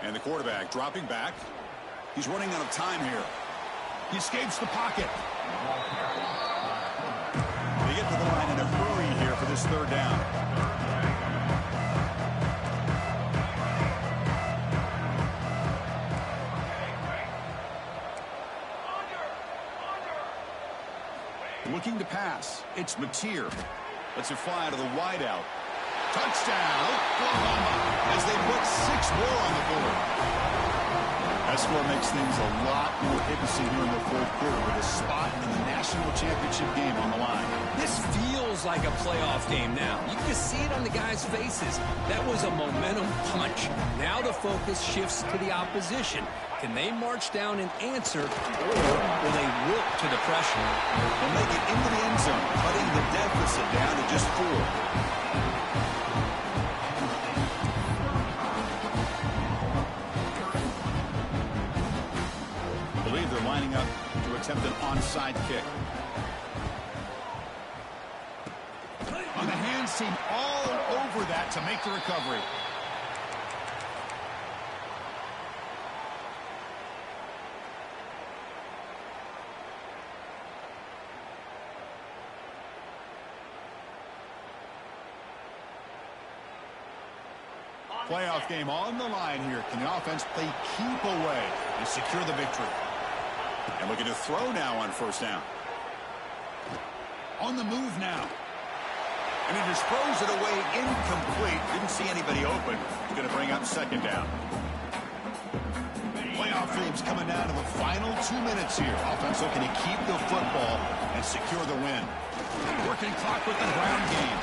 And the quarterback dropping back. He's running out of time here. He escapes the pocket. They get to the line in a hurry here for this 3rd down. Looking to pass. It's Mateer. Lets it fly to the wideout. Touchdown, Oklahoma, as they put 6 more on the board. That score makes things a lot more interesting here in the 4th quarter with a spot in the national championship game on the line. This feels like a playoff game now. You can see it on the guys' faces. That was a momentum punch. Now the focus shifts to the opposition. Can they march down and answer, or will they wilt to the pressure? They'll make it into the end zone, cutting the deficit down to just 4. I believe they're lining up to attempt an onside kick. On the hands team all over that to make the recovery. Playoff game on the line here. Can the offense play keep away and secure the victory? And looking to throw now on 1st down. On the move now. And he just throws it away incomplete. Didn't see anybody open. He's going to bring up 2nd down. Playoff dreams coming down to the final 2 minutes here. Offense looking to keep the football and secure the win. Working clock with the ground game.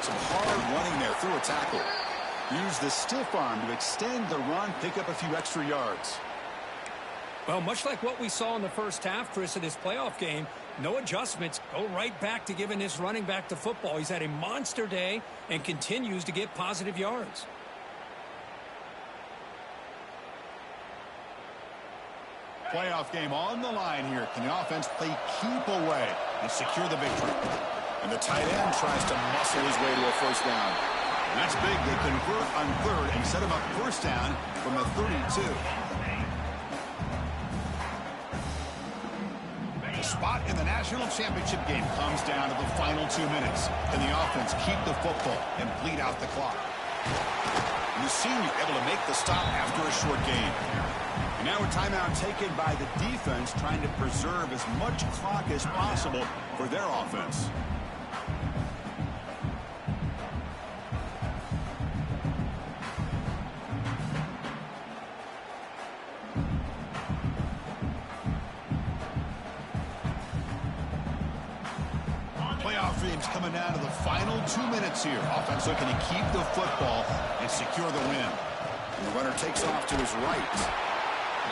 Some hard running there through a tackle. Use the stiff arm to extend the run, pick up a few extra yards. Well, much like what we saw in the 1st half, Chris, in this playoff game, no adjustments. Go right back to giving his running back the football. He's had a monster day and continues to get positive yards. Playoff game on the line here. Can the offense play keep away and secure the victory? And the tight end tries to muscle his way to a 1st down. And that's big. They convert on 3rd and set him up 1st down from the 32. The spot in the national championship game comes down to the final 2 minutes. Can the offense keep the football and bleed out the clock? And the senior able to make the stop after a short gain. And now a timeout taken by the defense, trying to preserve as much clock as possible for their offense. Playoff dreams coming down to the final 2 minutes here. Offense looking to keep the football and secure the win. And the runner takes off to his right.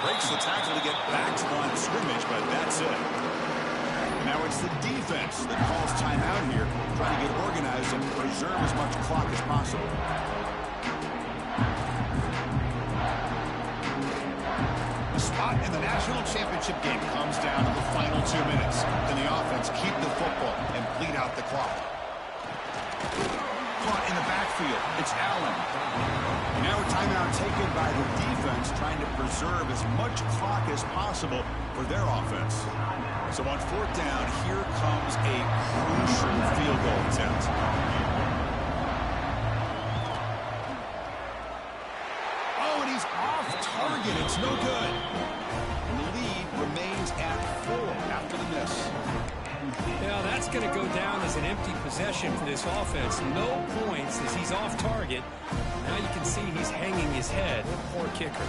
Breaks the tackle to get back to the line of scrimmage, but that's it. And now it's the defense that calls timeout here, trying to get organized and preserve as much clock as possible. The spot in the national championship game comes down to the final 2 minutes. Can the offense keep the football and bleed out the clock? front in the backfield. It's Allen. Now a timeout taken by the defense, trying to preserve as much clock as possible for their offense. So on fourth down, here comes a crucial field goal attempt. Oh, and he's off target. It's no good. And the lead remains at 4 after the miss. Yeah, that's going to go down as an empty possession for this offense. No points as he's off target. Now you can see he's hanging his head. Poor kicker.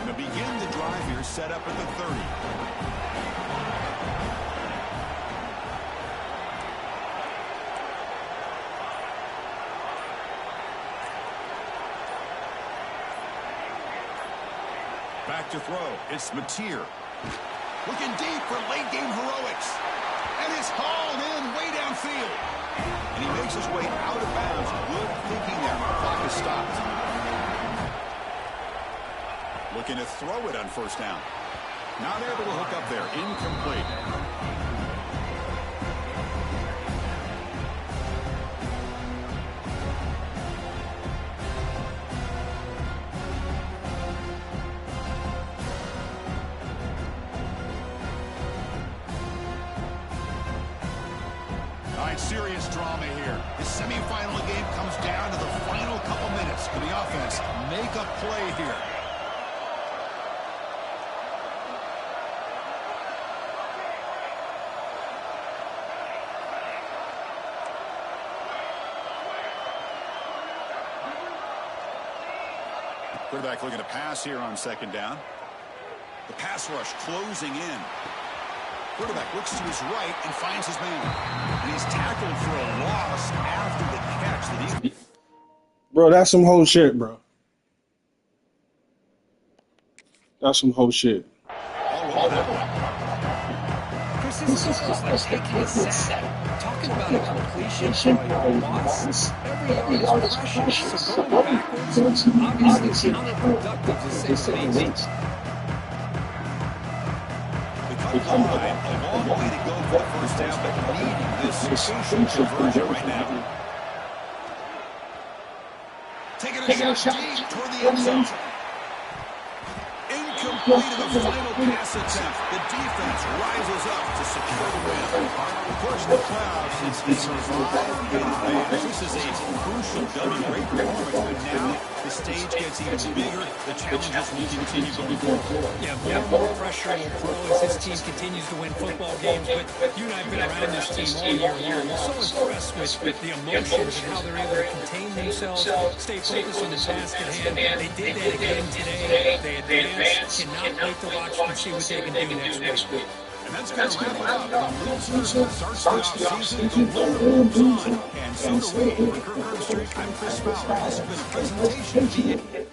To begin the drive here, set up at the 30. Back to throw. It's Mateer. Looking deep for late-game heroics. And it's hauled in way downfield. And he makes his way out of bounds. Good thinking there. The clock is stopped. Looking to throw it on first down. Not able to hook up there. Incomplete. Serious drama here. The semifinal game comes down to the final couple minutes. Can the offense make a play here? Quarterback looking to pass here on second down. The pass rush closing in. Quarterback looks to his right and finds his man. And he's tackled for a loss after the catch. Bro, that's some whole shit, bro. That's some whole shit. Chris, this is almost like taking a sack. Talking about a completion or a loss. Every yard is precious. So going backwards, obviously counterproductive to say the least. A long way to go for the first down, but needing this crucial conversion right now. Taking a shot deep toward the end zone. Incomplete in the final pass attempt. The defense rises up to secure the win. Of course, the playoffs is survived in advance. This is a crucial W. Great performance, but now the stage gets even bigger. The challenges will continue going forward. Yeah, more pressure will grow as this team continues to win football games. But you and I have been around this team all year long. We're so impressed with the emotions and how they're able to contain themselves, stay focused on the task at hand. They did that again today. They advanced. Cannot wait to watch and see what they can do next week. And that's going to wrap it up. The loser starts the offseason. The winner moves on. And so do we. For Kirk Herbstreit, I'm Chris Fowler. This has been a presentation of BTA.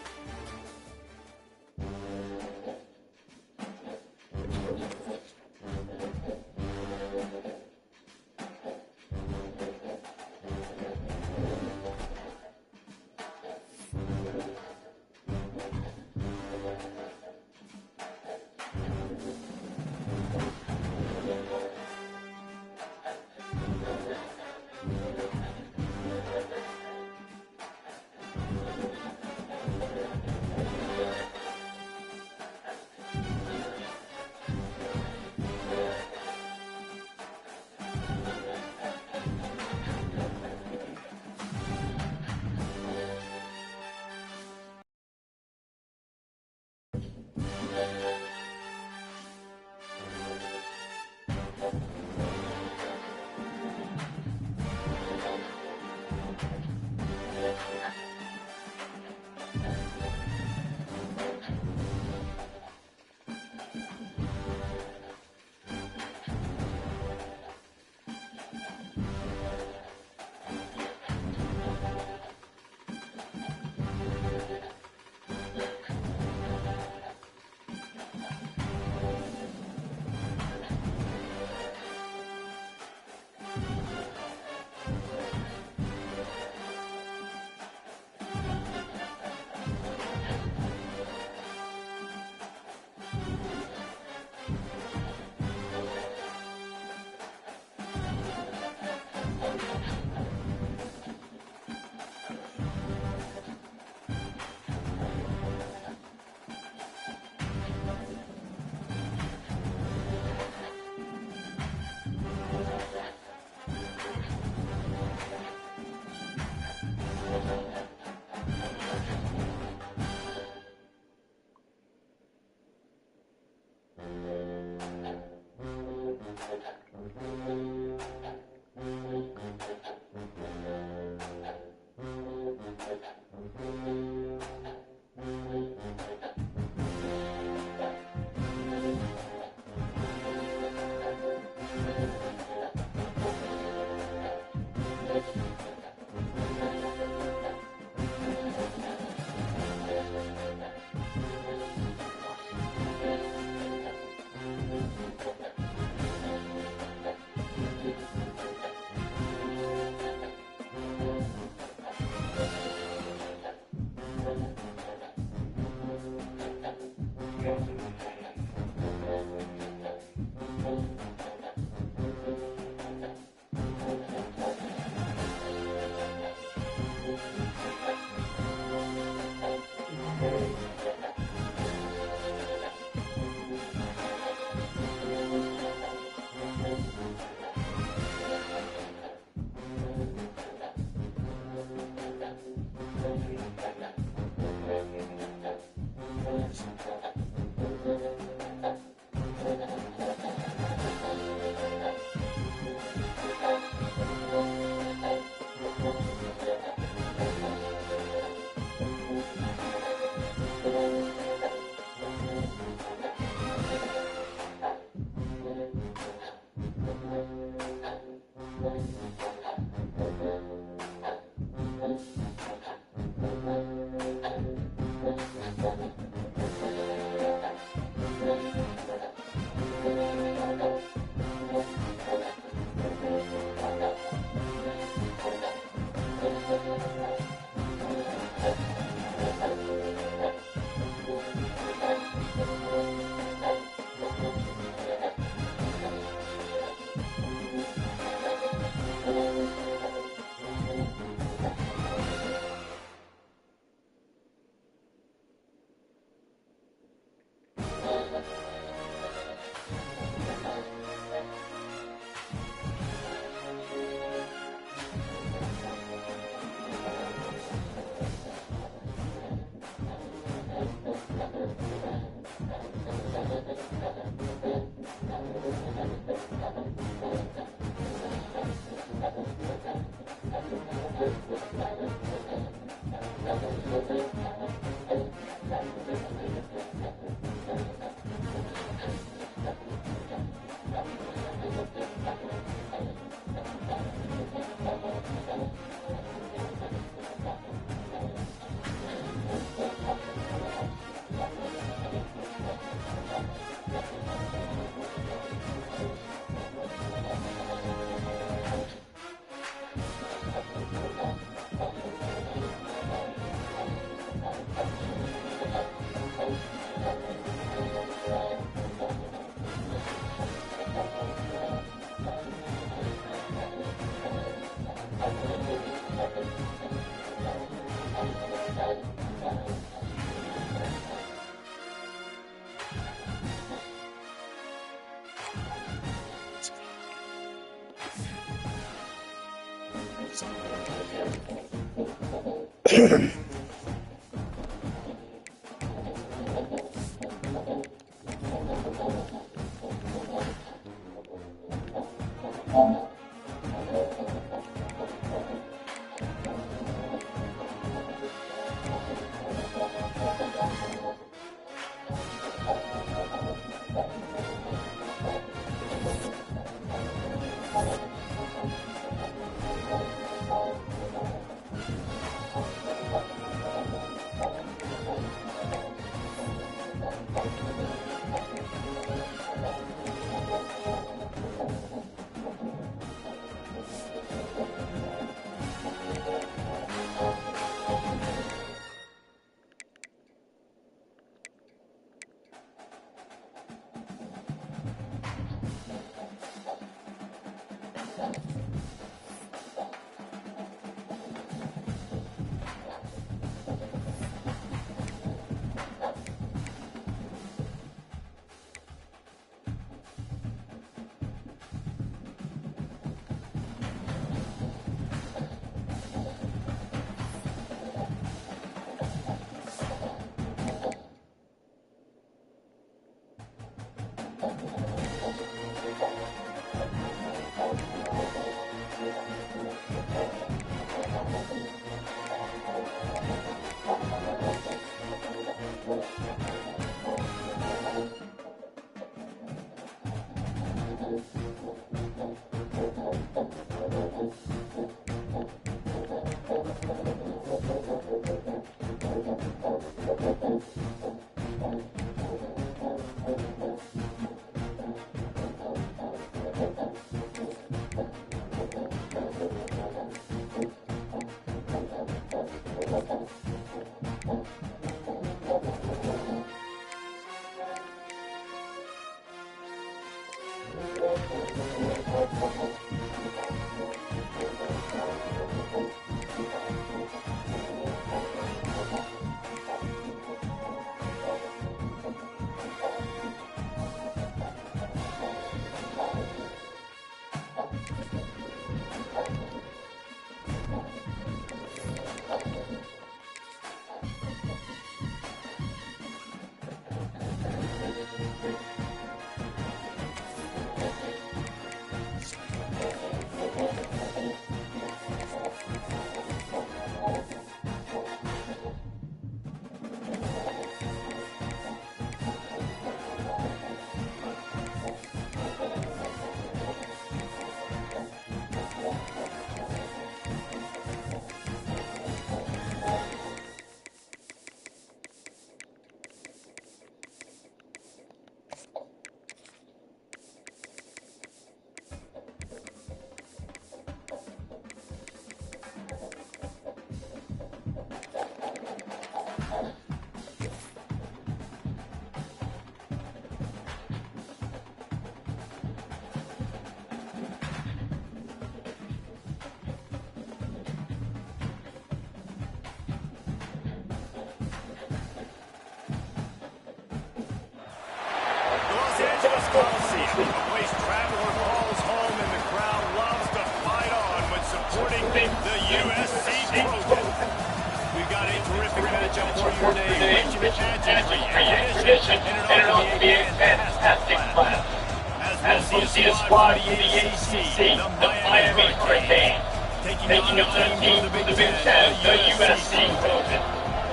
Coliseum, a place traveler calls home, and the crowd loves to fight on when supporting the USC Trojans. We've got a terrific matchup for you today, rich in pageantry and tradition, and it ought to be a fantastic class. As we'll see a squad from the ACC, the Miami Hurricanes, taking on a team from the Big Ten, the USC Trojans.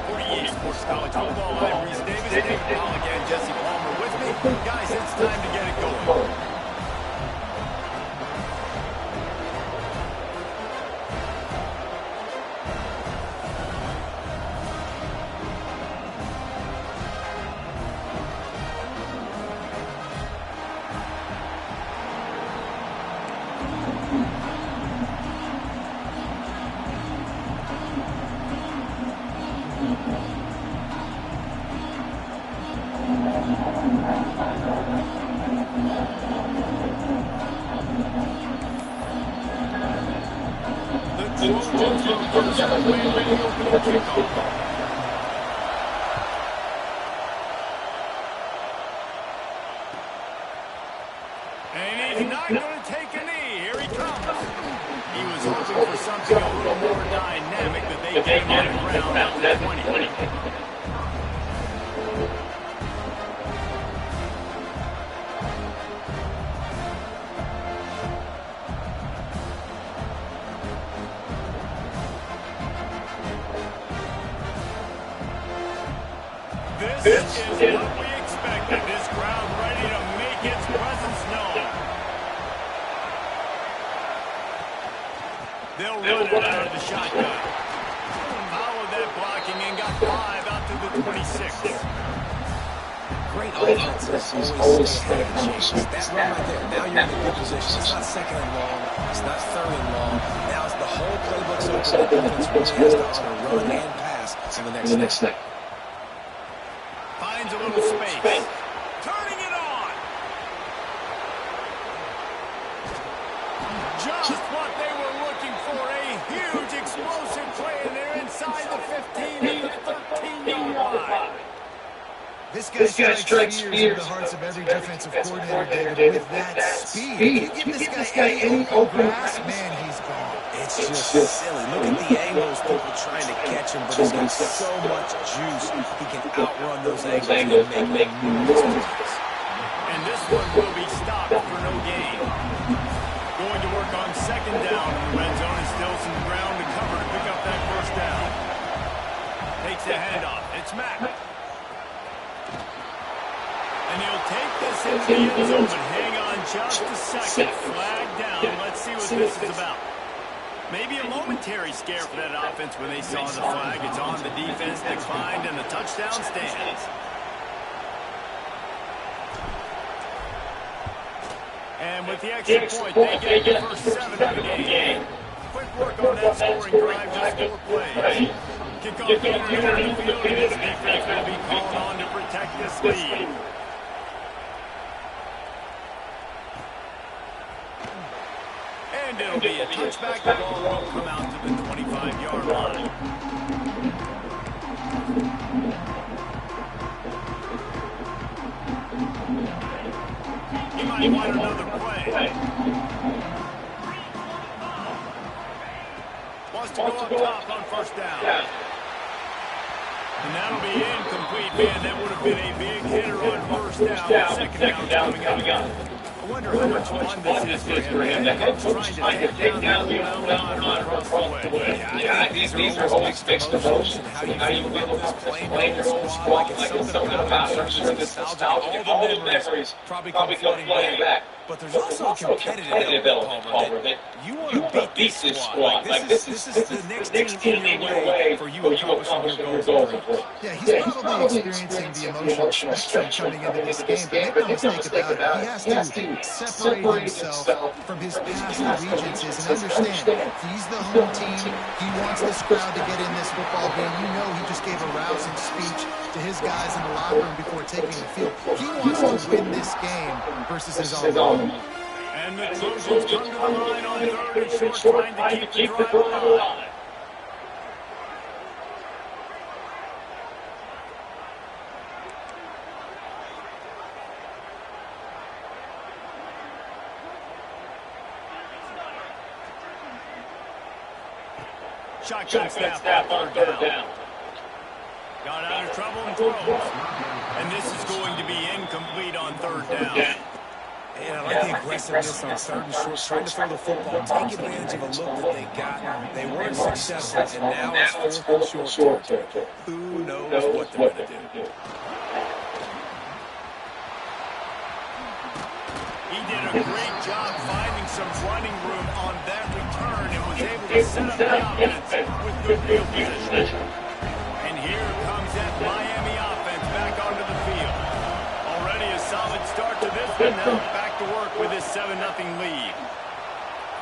48 Sports College Football, I'm Reese Davis, David Powell again, Jesse Palmer with me. Guys, it's time to get it going. And he's not going to take a knee. Here he comes. He was hoping for something a little more dynamic that they get him on the ground at the 20. This is what we expected. This crowd ready to make its presence known. They'll run it out of the shotgun. Followed that blocking and got 5 out to the 26. Great offense. Always stay ahead of the chains. That run right there. Now you're in a good position. It's not second and long. It's not third and long. Now it's the whole playbook's open. The defense really has to honor run and pass to the next step. Finds a little space. Turning it on. Just what they were looking for. A huge explosive play, and they're inside the 15 at the 13-yard line. This guy strikes fears in the hearts of every defensive coordinator, David, with that speed. If you give this guy any open grass, man, he's gone. It's just silly. Look at the angles people trying to catch him, but he's got so much juice. He can outrun those angles and make numerous plays. And this one will be stopped for no gain. Going to work on second down. The red zone is still some ground to cover to pick up that first down. Takes the handoff. It's Mack. And he'll take this into the end zone, but hang on just a second. Flag down. Let's see what this is about. Maybe a momentary scare for that offense when they saw the flag. It's on the defense, declined, and the touchdown stands. And with the extra point, they get the first 7 of the game. Quick work on that scoring drive, just 4 plays. Kickoff unit on the field, and this defense will be called on to protect this lead. And it'll be a touchback. The ball will come out to the 25-yard line. He might want another play. Wants to go up top on first down. And that'll be incomplete, man. That would have been a big hitter on first down. Second down coming up. I wonder how much fun this is for him. The head coach trying to take down the runner across the way. Yeah, I think these are always mixed emotions. How you feel about this playing your own squad, like it's something about it. I'm sure this nostalgia, all those memories probably come flooding back. But there's also a competitive element, Palmer, that you want to beat this squad. Like this is the next team in your way for you accomplishing your goals. Yeah, he's probably experiencing the emotional spectrum coming into this game, but make no mistake about it, he has to separate himself from his past allegiances and understand he's the home team. He wants this crowd to get in this football game. You know he just gave a rousing speech to his guys in the locker room before taking the field. He wants to win this game versus his own. And the Trojans come to the line on 3rd and short, trying to keep the drive alive. Shotgun snap on 3rd down. Got out of trouble and throws. And this is going to be incomplete on 3rd down. And I like the aggressiveness on 3rd and short, trying to throw the football, take advantage of a look that they got. They weren't successful, and now it's 4th and short territory. Who knows what they're going to do? He did a great job finding some running room on that return and was able to set up the offense with good field position. And here comes that Miami offense back onto the field. Already a solid start to this one. Now back to work with this 7-0 lead.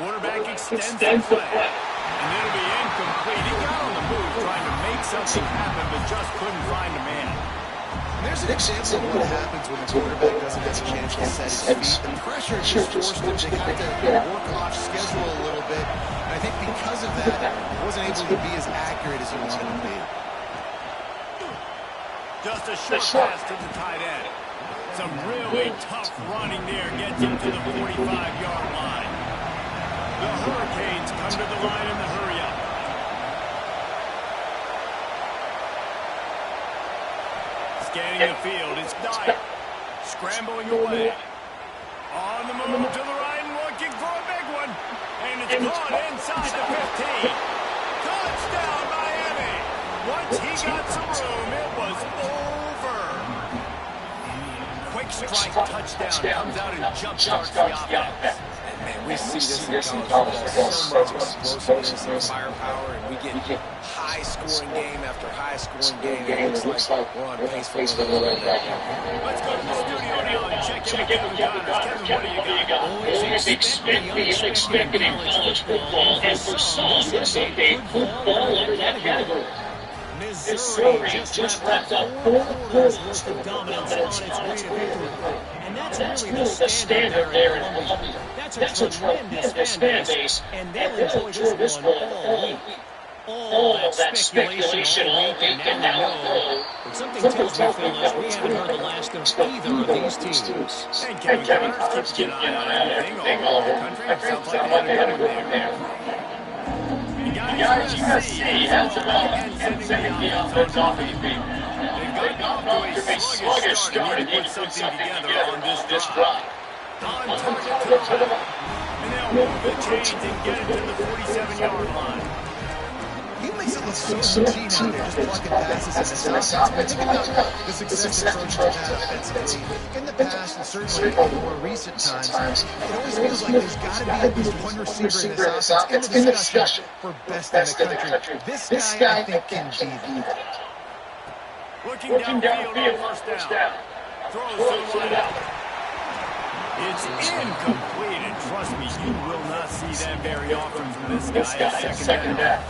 Quarterback extends the play. And it'll be incomplete. He got on the move trying to make something happen, but just couldn't find a man. There's an example of what happens when the quarterback doesn't get a chance to set his feet. The pressure just forced him to have to work off schedule a little bit. And I think because of that, he wasn't able to be as accurate as he wanted to be. Just a short pass to the tight end. Some really tough running there gets him to the 45-yard line. The Hurricanes come to the line in the hurry-up. Scanning the field, it's Dyer. Scrambling away. On the move to the right and looking for a big one. And it's caught inside the 15. Touchdown, Miami. Once he got some room, it was over. Quick strike touchdown. Comes out and jump-starts the offense. Man, we see this in college football, so much explosiveness and firepower, and we get high-scoring game after high-scoring game, and it looks like we're on pace for another right now. Let's go to the studio now and check in with Kevin Connors. Kevin, what do you got? Always expect the unexpected in college football, and for some, this is a big football under that category. Missouri just wrapped up 4 quarters worth of dominance on its way to victory. And that's really the standard there in Columbia. That's a tremendous fan base, and they'll enjoy this one all week. All that speculation all week, and now we know. But something tells me, fellas, we haven't heard the last of either of these teams. And Kevin Connors keeps an eye on everything all over the country. Sounds like they had a good one there. Guys, USC has the ball and sending the offense off his feet. They've gotten off to a sluggish start and need to put something together on this drive. On target to the left. And they'll move the chains and get it to the 47-yard line. He makes it look so routine out there, just plucking passes in this offense. Think about the success the Trojans have had offensively. In the past, and certainly in more recent times, it always feels like there's got to be at least one receiver in this offense in the discussion for best in the country. This guy, I think, can be that. Looking downfield on first down. Throws to the wideout. It's incomplete, and trust me, you will not see that very often from this guy at second down.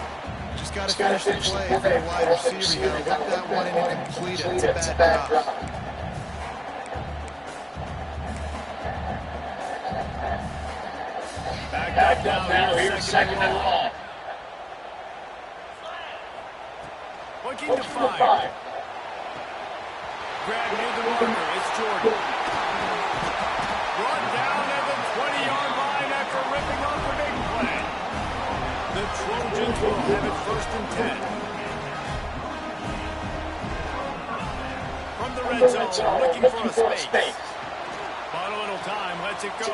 Just got to finish the play for the wide receiver. You got to whip that one in and complete it. It's a bad drop. Back up now here, second and long. Looking to fire. Grab near the marker. It's Jordan. Brought down at the 20-yard line after ripping off a big play. The Trojans will have it 1st and 10. From the red zone, looking for a space. Bought a little time, lets it go.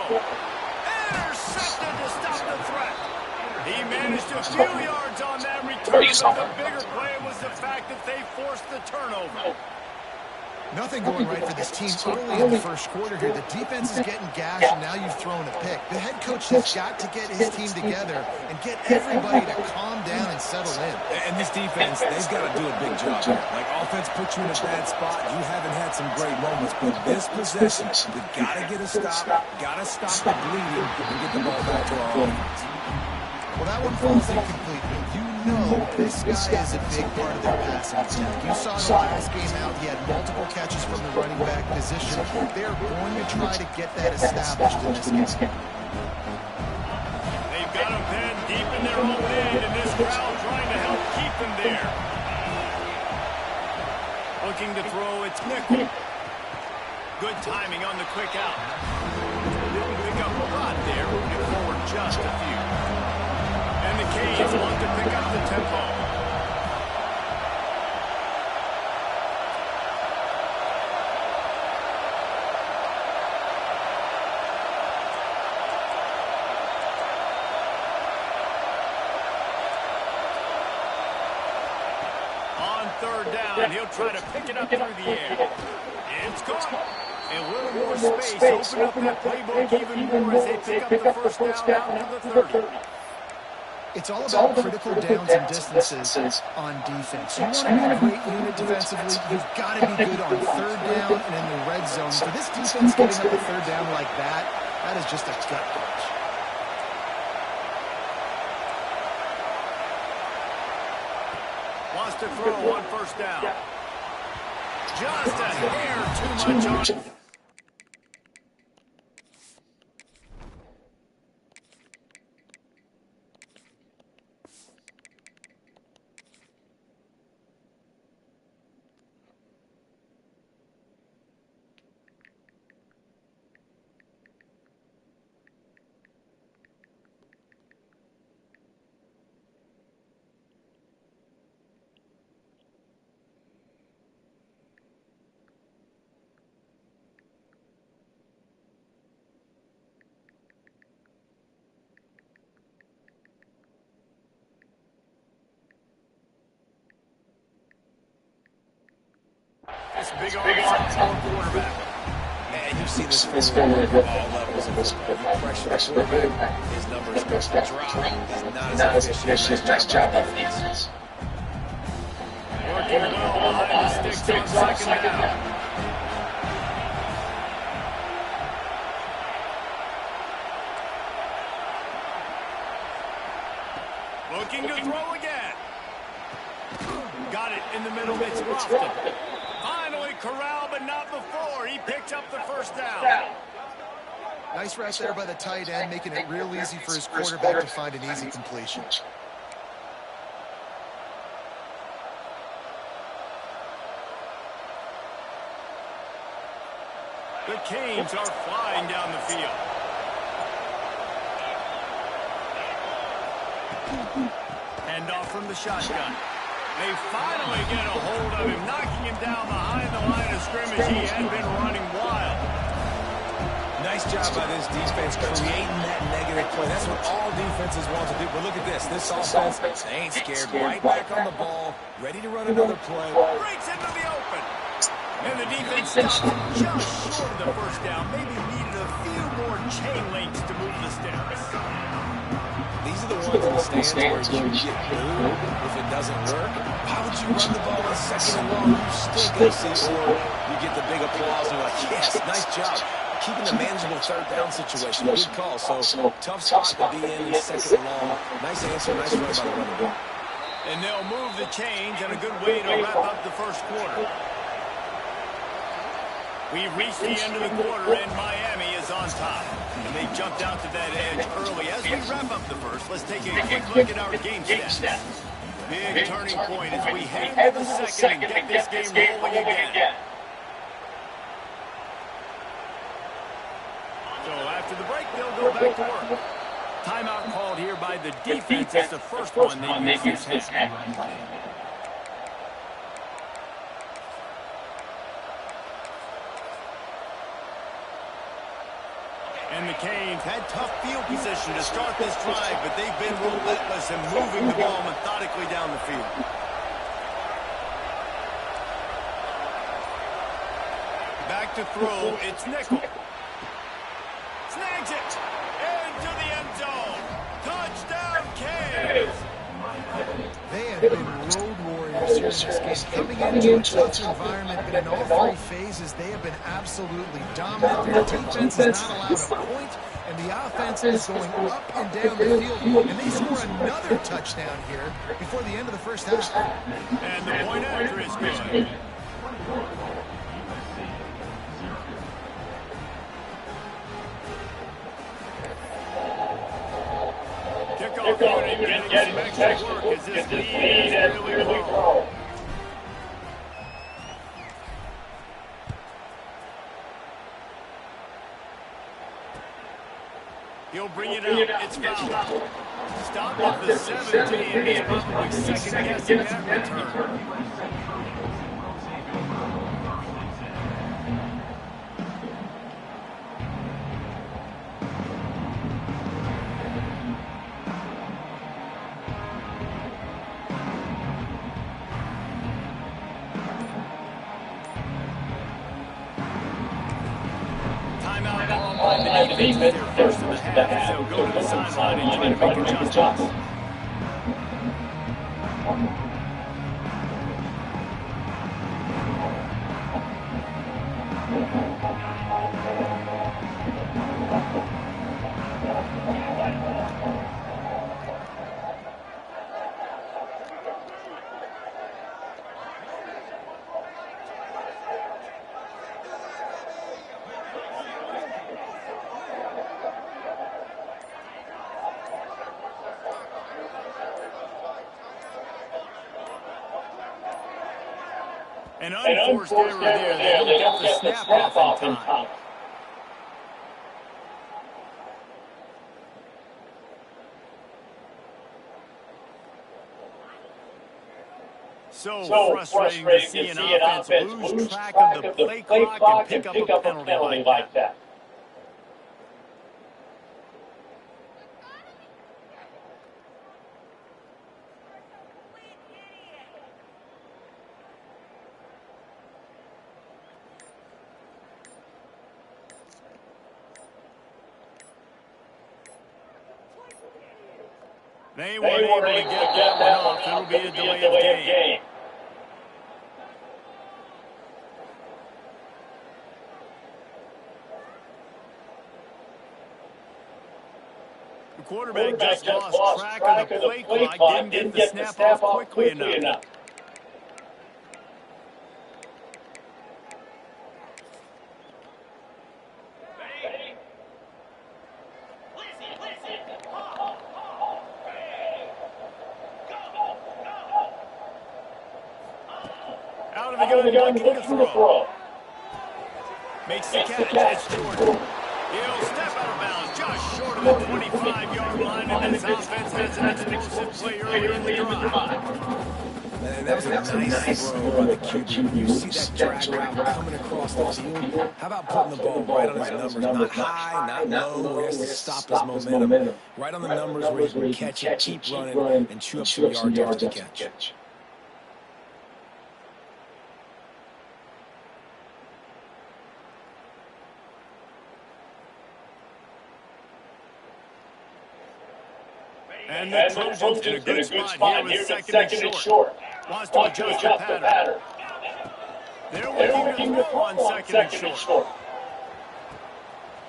Intercepted to stop the threat. He managed a few yards on that return, but the bigger play was the fact that they forced the turnover. Nothing going right for this team early in the first quarter here. The defense is getting gashed, and now you've thrown a pick. The head coach has got to get his team together and get everybody to calm down and settle in. And this defense, they've got to do a big job here. Like, offense puts you in a bad spot. You haven't had some great moments, but this possession, we got to get a stop, got to stop the bleeding, and get the ball back to our offense. Well, that one falls incomplete. You know this guy is a big part of their passing attack. You saw the last game out, he had multiple catches from the running back position. They're going to try to get that established in this game. They've got him pinned deep in their own end, and this crowd trying to help keep them there. Looking to throw, it's Nickel. Good timing on the quick out. Didn't pick up a lot there, moving forward just a few. And the Canes want to pick up the tempo. On 3rd down, he'll try to pick it up through the air. It's caught. And a little more space. Open up that playbook even more as they pick up the first down out to the 30. It's all about critical downs and distances on defense. You want to be a great unit defensively, you've got to be good on 3rd down and in the red zone. For this defense getting up a 3rd down like that, that is just a gut punch. Wants to throw on 1st down. Just a hair too much on. big arm sophomore quarterback. Man, you see this forward at all levels of football. You pressure the quarterback, his numbers drop. He's not as efficient. Nice job by the defense. Working well behind the sticks on second down. Looking to throw again. Got it in the middle. It's Lofton. Finally corralled, but not before. He picked up the first down. Nice route there by the tight end, making it real easy for his quarterback to find an easy completion. The Canes are flying down the field. Hand off from the shotgun. They finally get a hold of him, knocking him down behind the line of scrimmage. He had been running wild. Nice job by this defense creating that negative play. That's what all defenses want to do. But look at this. This offense, they ain't scared. Right back on the ball, ready to run another play. Breaks into the open. And the defense stopped just short of the first down. Maybe needed a few more chain links to move the sticks. These are the ones in the stands where you get booed if it doesn't work. Why would you run the ball on second and long? You stink, OC. Or you get the big applause and you're like, yes, nice job. Keeping the manageable third down situation. Good call. So tough spot to be in second and long. Nice answer. Nice run by the running back. And they'll move the chains and a good way to wrap up the first quarter. We reached the end of the quarter, and Miami is on top. And they jumped out to that edge early. As we wrap up the first, let's take a quick look at our game stats. Big turning point as we head into the second and get this game rolling again. So after the break, they'll go back to work. Timeout called here by the defense. It's the first one they use this half. And the Canes had tough field position to start this drive, but they've been relentless in moving the ball methodically down the field. Back to throw, it's Nickel. Snags it into the end zone. Touchdown, Canes! They have been road warriors here in this game, coming into a tough environment, but in all three phases, they have been absolutely dominant. Their defense is not allowed a point, and the offense is going up and down the field, and they score another touchdown here before the end of the first half. And the point after is good. Kickoff unit getting some extra work as this lead has really grown. He'll bring it out. It's foul. Stop at the 17. He's probably second guessing that return. The defense is their first of the half, so go to the sideline and try to make adjustments. An unforced error there. They don't get the snap off in time. So frustrating to see an offense lose track of the play clock and pick up a penalty like that. They weren't able to get that one off. It'll be a delay of game. The quarterback just lost track of the play clock. Didn't get the snap off quickly enough. Out of the gun, looking to throw. Makes the catch. It's Jordan. He'll step out of bounds just short of the 25-yard line, and this offense has an explosive play earlier in the drive. And that was a nice throw by the QB. You see that drag route coming across the field. How about putting the ball right on his numbers? Not high, not low, where he has to stop his momentum. Right on the numbers where he can catch it, keep running, and chew up some yards after the catch. And the Trojans in a good spot here with second and short. Wants to adjust the pattern. They're looking to throw on second and short.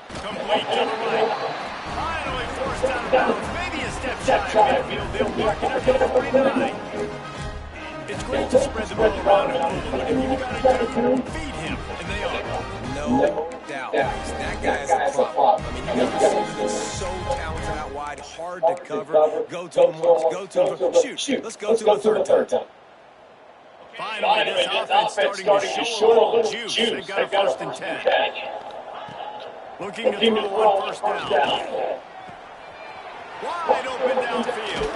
Complete to the right. Finally forced out of bounds. Maybe a step shy of midfield. They'll mark it at the 49. It's great to spread the ball around and move, but if you've got to feed him, and they are. No doubt. That guy is a problem. I mean, you got receivers that's so talented out wide, hard to cover. Go to him once, go to him. Shoot. Let's go to him a third time. Finally, this offense starting to show a little juice. They've got a 1st and 10. Looking to throw on 1st down. Wide open downfield.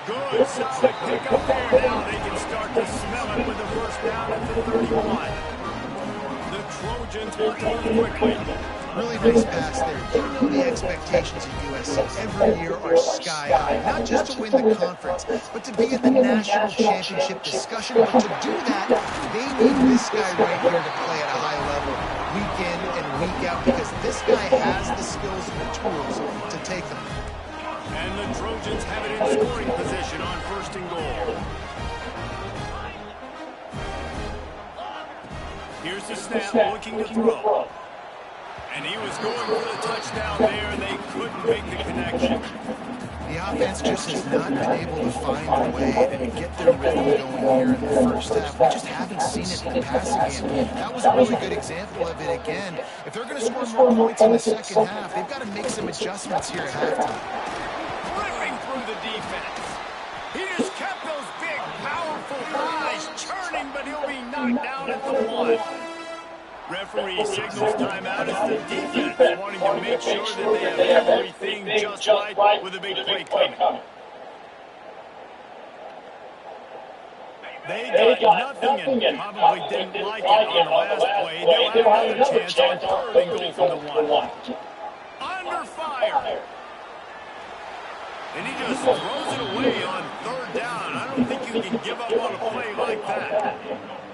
Good, solid pick up there. Now they can start to smell it with the 1st down at the 31. The Trojans will move quickly. Really nice pass there. You know the expectations of USC every year are sky high. Not just to win the conference, but to be in the national championship discussion. But to do that, they need this guy right here to play at a high level week in and week out, because this guy has the skills and the tools to take them. And the Trojans have it in scoring position on 1st and goal. Here's the snap, looking to throw. And he was going for the touchdown there, and they couldn't make the connection. The offense just has not been able to find a way to get their rhythm going here in the 1st half. We just haven't seen it in the passing game. That was a really good example of it again. If they're going to score more points in the 2nd half, they've got to make some adjustments here at halftime. Ripping through the defense. He just kept those big, powerful thighs churning, but he'll be knocked down at the 1. Referee signals timeout as the defense wanting to make sure that they have everything just right with a big play coming. They got nothing and probably didn't like it on the last play. They'll have another chance on 3rd and goal from the 1. Under fire. And he just throws it away on 3rd down. I don't think you can give up on a play like that.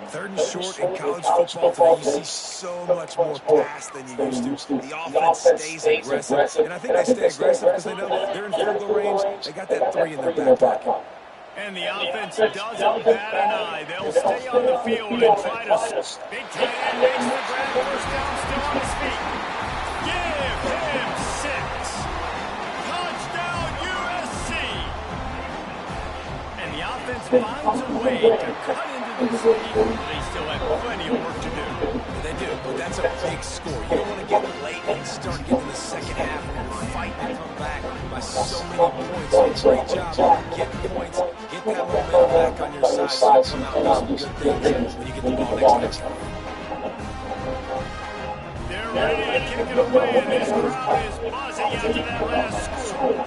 3rd and short in college football today, you see so much more pass than you used to. The offense stays aggressive, and I think they stay aggressive because they know they're in field goal range. They got that 3 in their back pocket. And the offense doesn't bat an eye. They'll stay on the field and try to... Big tight end makes the grab, 1st down, still on his feet. Give him 6. Touchdown, USC. And the offense finds a way to cut into this lead. They still have plenty of work to do. They do, but that's a big score. You don't want to get late and start to get to the 2nd half and fight and come back by so many points. So great job getting points, get that momentum back on your side so you come out with some good things when you get the ball next time. They're ready to kick it away, and this crowd is buzzing after that last score.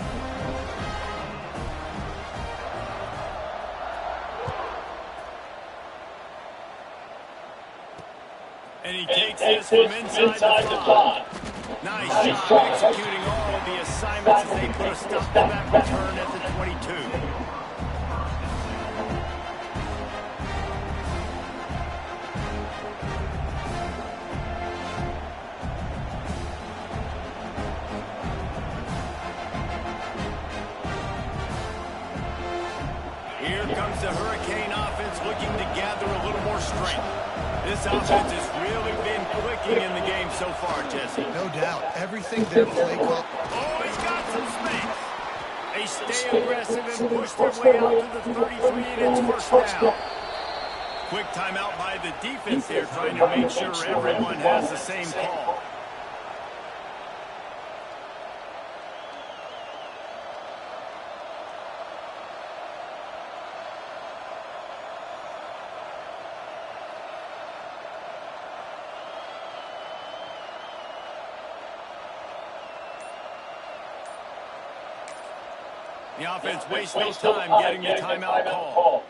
And he takes this from inside the 5. Nice job executing all of the assignments as they put a stop to that return at the 22. the Hurricane offense looking to gather a little more strength. This offense has really been clicking in the game so far, Jesse. No doubt. Everything their play call. Oh, he's got some space. They stay aggressive and push their way out to the 33, and it's first down. Quick timeout by the defense here, trying to make sure everyone has the same call. The offense wastes no time getting the timeout call.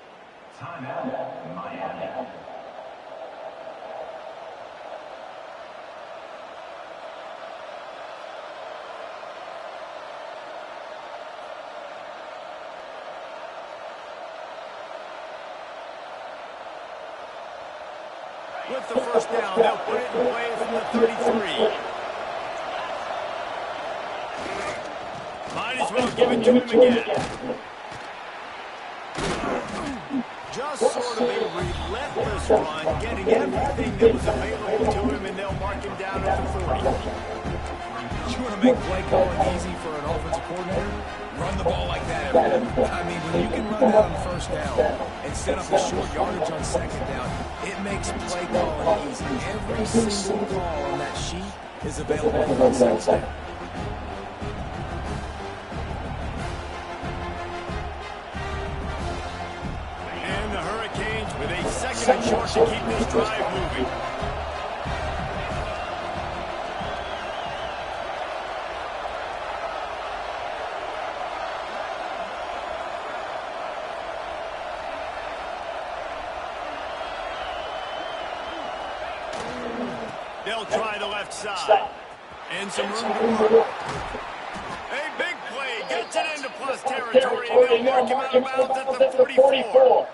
Timeout, Miami. With the first down, they'll put it in play from the 33. Might as well give it to him again. Just sort of a relentless run, getting everything that was available to him, and they'll mark him down at the 40. You want to make play calling easy for an offensive coordinator? Run the ball like that every day. I mean, when you can run that on first down and set up a short yardage on second down, it makes play calling easy. Every single call on that sheet is available on second down. And the Hurricanes with a second and short to keep this drive moving. They'll try the left side. And some room to work. A big play gets it into plus territory, and they'll mark him out of bounds at the 44.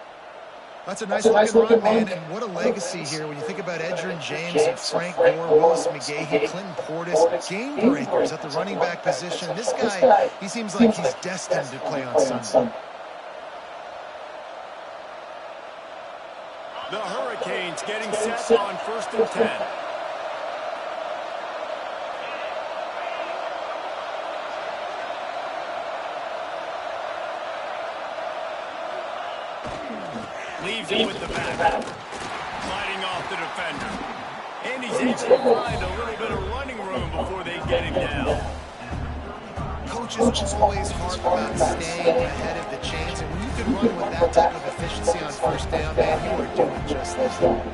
That's a nice looking run, man, and what a legacy here when you think about Edgerrin James and Frank Gore, Willis McGahee, Clinton Portis, game breakers at the running back position. This guy, he seems like he's destined to play on Sunday. The Hurricanes getting set on 1st and 10. Leaves it with the back. Sliding off the defender. And he's able to find a little bit of running room before they get him down. Coaches always harp about staying ahead of the chains, and when you can run with that type of efficiency on first down, man, you are doing just that.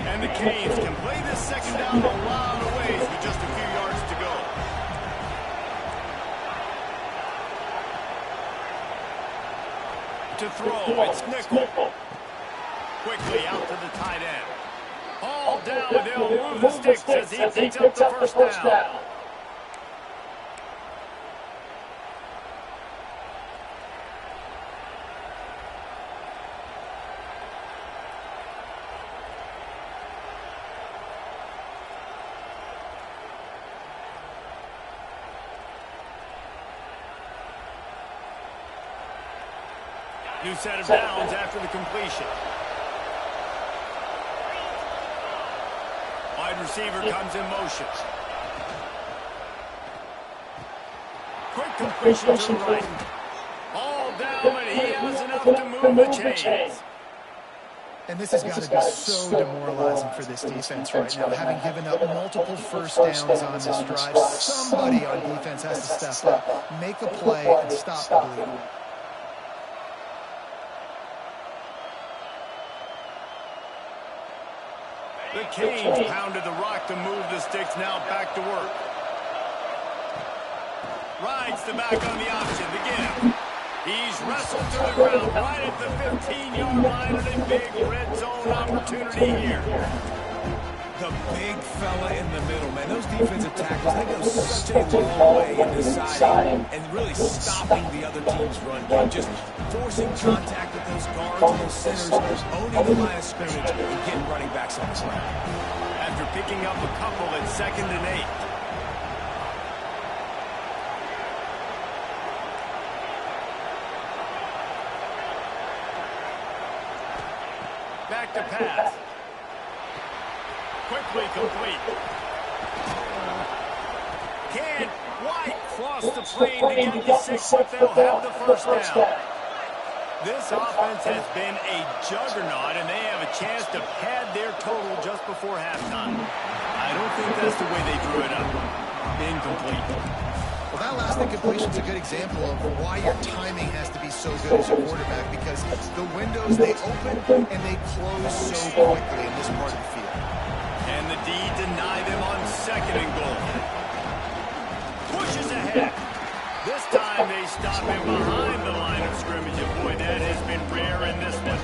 And the Canes can play this second down a lot of ways with just a few yards to go. To throw, it's nickel. Quickly out to the tight end. All down, they'll move the sticks as he picks up the first down. New set of downs after the completion. Wide receiver comes in motion. Quick completion to the right. All down, and he has enough to move the chains. And this has got to be so demoralizing for this defense right now, having given up multiple first downs on this drive. Somebody on defense has to step up, make a play, and stop the bleeding. The Canes pounded the rock to move the sticks, now back to work. Rides the back on the option, the give. He's wrestled to the ground right at the 15-yard line, and a big red zone opportunity here. The big fella in the middle, man. Those defensive tackles, they go such a long way in deciding and really stopping the other team's run game. Just forcing contact with those guards and those centers, owning the line of scrimmage, and getting running backs on the ground. After picking up a couple at 2nd and 8. Back to pass. Quickly complete. Can White cross the plane to get the 6, but they'll have the first down. This offense has been a juggernaut, and they have a chance to pad their total just before halftime. I don't think that's the way they drew it up. Incomplete. Well, that last incompletion is a good example of why your timing has to be so good as a quarterback, because the windows, they open and they close so quickly in this part of the field. And the D deny them on 2nd and goal. Pushes ahead. This time they stop him behind the line of scrimmage, and boy, that has been rare in this one.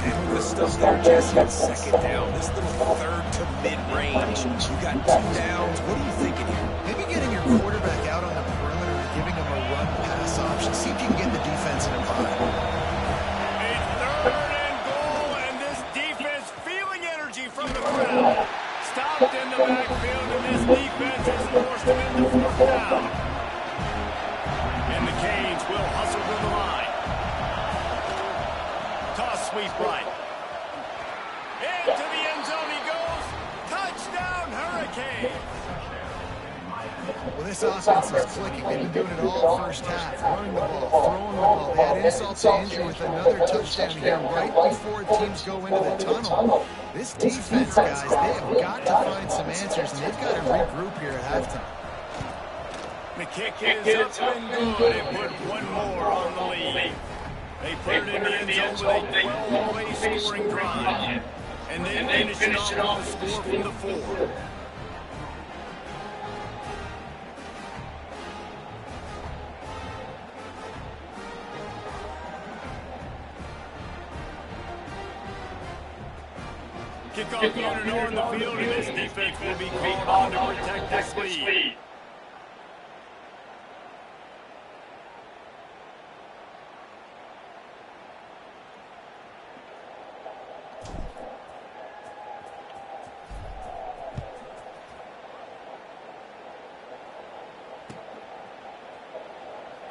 And with the stuff there, Jesse, on 2nd down, this little 3rd to mid-range, you got 2 downs. What are you thinking here? Maybe getting your quarterback out on the perimeter and giving him a run-pass option. See if you can get the defense in a bind. A 3rd and goal, and this defense feeling energy from the crowd. Stopped in the backfield, and this defense has forced him into 4th down. And the Canes will hustle to the line. Toss sweep right. Into the end zone he goes. Touchdown, Hurricanes. Well, this offense is clicking. They've been doing it all first half. Running the ball, throwing the ball. They had insult to injury with another touchdown here right before teams go into the tunnel. This defense, guys, they have got to find some answers, and they've got to regroup here at halftime. The kick is up and good, and put one more on the lead. They put it in the end zone with a 12-play scoring drive. And then finish it off with a score from the 4. Kickoff unit on the field, and this defense will be called on to protect this lead.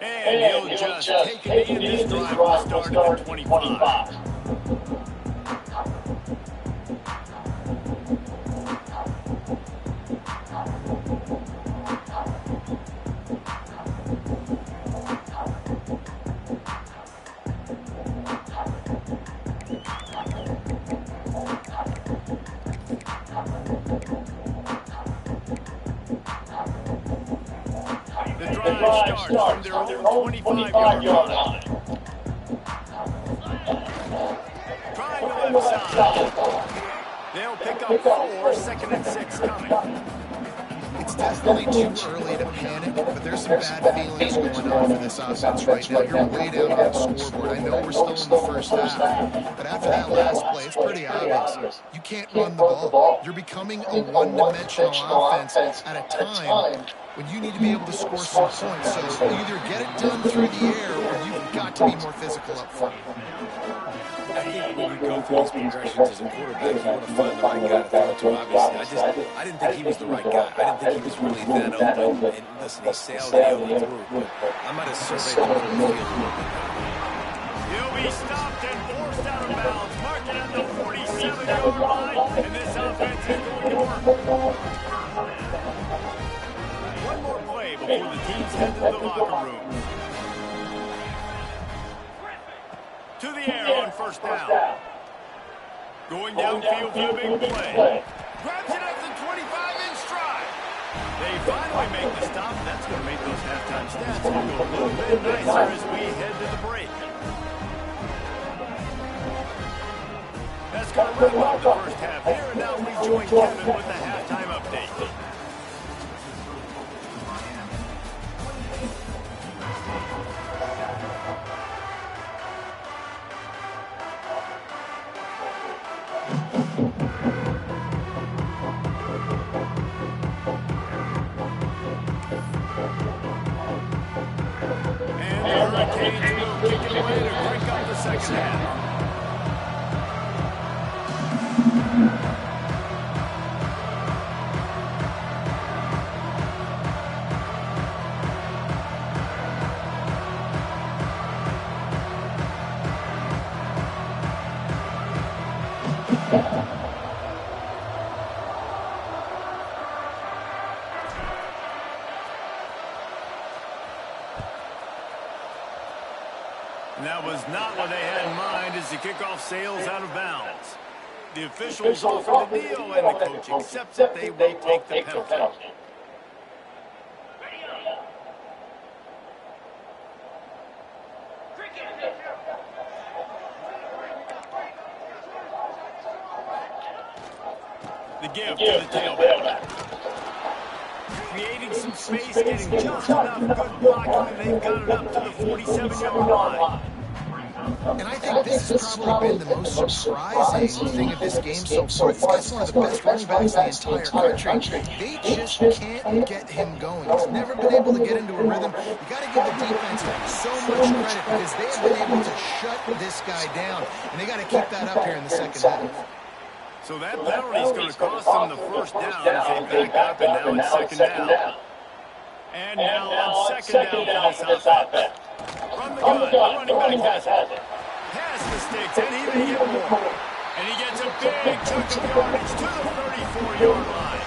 And he'll just take it in. This drive will start at the 25. Starts from their own 25-yard line. Trying the left side. They'll pick up 4, 2nd and 6 coming. It's definitely too early to panic, but there's some bad feelings going on for this offense right now. You're way down on the scoreboard. I know we're still in the first half, but after that last play, it's pretty obvious. You can't run the ball. You're becoming a one-dimensional offense at a time when you need to be able to score some points. So either get it done through the air, or you've got to be more physical up front. I think when you go through these progressions as a quarterback, you want to find the right guy to throw to, obviously. I didn't think he was the right guy. I didn't think he was really that open. And listen, he sailed it through, but I might have surveyed the whole field a little bit better. He'll be stopped and forced out of bounds, marking at the 47-yard line, and this offense is going to work. One more play before the teams head to the locker room. To the air on first down. Going downfield for the big play. Grabs it at the 25 in stride. They finally make the stop. That's going to make those halftime stats look a little bit nicer as we head to the break. That's going to wrap up the first half here, and now we join Kevin with the halftime update. Canes will kick it away to break up the second half. And that was not what they had in mind as the kickoff sails out of bounds. The officials offer the deal, and the coach accepts that they will take the penalty. The give to the tailback. Creating some space, getting just enough good blocking, and they've got it up to the 47-yard line. And I think this has probably been the most surprising thing of this game so far. This guy's one of the best running backs in the entire country. They just can't get him going. He's never been able to get into a rhythm. You got to give the defense so much credit because they have been able to shut this guy down. And they got to keep that up here in the second half. So that penalty is going to cost them the first down as they back up, and now it's second down. And now on second down for this offense. From the gun, the running back has it. Pass mistakes, and he may get more. And he gets a big chunk of yardage to the 34-yard line.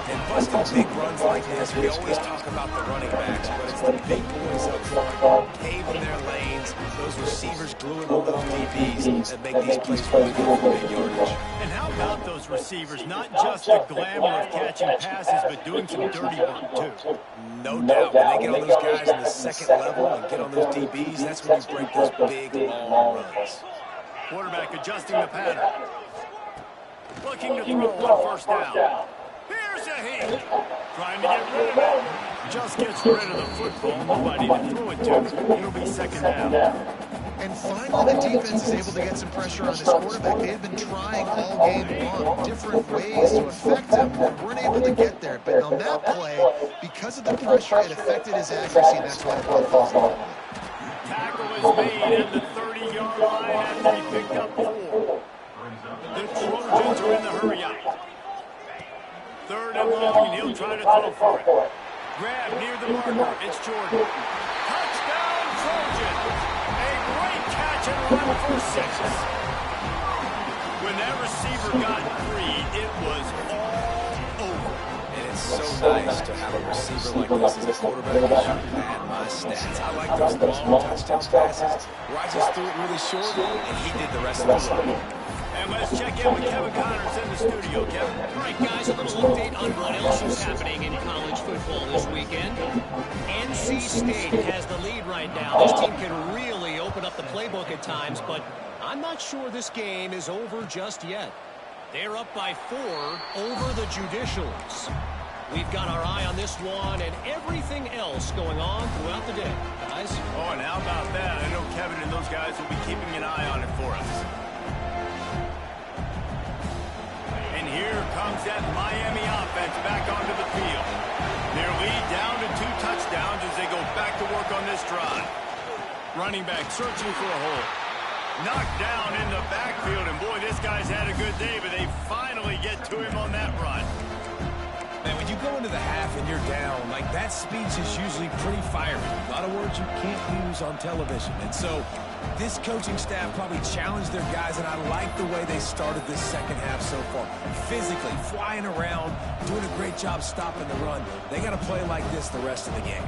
And busting big runs like this, we always talk about the running backs, but it's the big boys up front, paving their lanes, those receivers gluing on those DBs that make these plays really good for big yardage. And how about those receivers? Not just the glamour of catching passes, but doing some dirty work, too. No doubt. When they get on those guys in the second level and get on those DBs, that's when you break those big, long runs. Quarterback adjusting the pattern. Looking to throw on first down. Here's a heat. Trying to get rid of it. Just gets rid of the football. Nobody to throw it to. It'll be second down. And finally, the defense is able to get some pressure on this quarterback. They had been trying all game long different ways to affect him and weren't able to get there. But on that play, because of the pressure, it affected his accuracy, and that's why the ball falls off. Tackle is made at the 30-yard line after he picked up 4. The Trojans are in the hurry out. Third and long, and he'll try to throw for it. Grab near the marker. It's Jordan. Touchdown, Trojans. A great catch and run for 6. When that receiver got free, it was all over. And it's so nice to have a receiver like this as a quarterback. You should pad my stats. I like those long touchdown passes where I just threw it really short, and he did the rest of the work. And let's check in with Kevin Connors in the studio. Kevin. All right, guys, a little update on what else is happening in college football this weekend. NC State has the lead right now. This team can really open up the playbook at times, but I'm not sure this game is over just yet. They're up by 4 over the Judicials. We've got our eye on this one and everything else going on throughout the day, guys. Oh, and how about that? I know Kevin and those guys will be keeping an eye on it for us. Here comes that Miami offense back onto the field. Their lead down to 2 touchdowns as they go back to work on this drive. Running back searching for a hole. Knocked down in the backfield, and boy, this guy's had a good day, but they finally get to him on that run. Man, when you go into the half and you're down, like that speech is usually pretty fiery. A lot of words you can't use on television. And so this coaching staff probably challenged their guys, and I like the way they started this second half so far. Physically, flying around, doing a great job stopping the run. They got to play like this the rest of the game.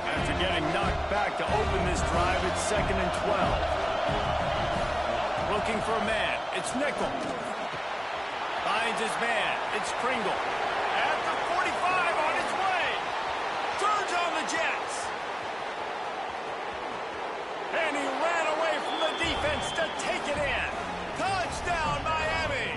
After getting knocked back to open this drive, it's 2nd and 12. Looking for a man. It's Nickel. Finds his man. It's Pringle. At the 45 on its way. Turns on the Jets. And he ran away from the defense to take it in. Touchdown, Miami.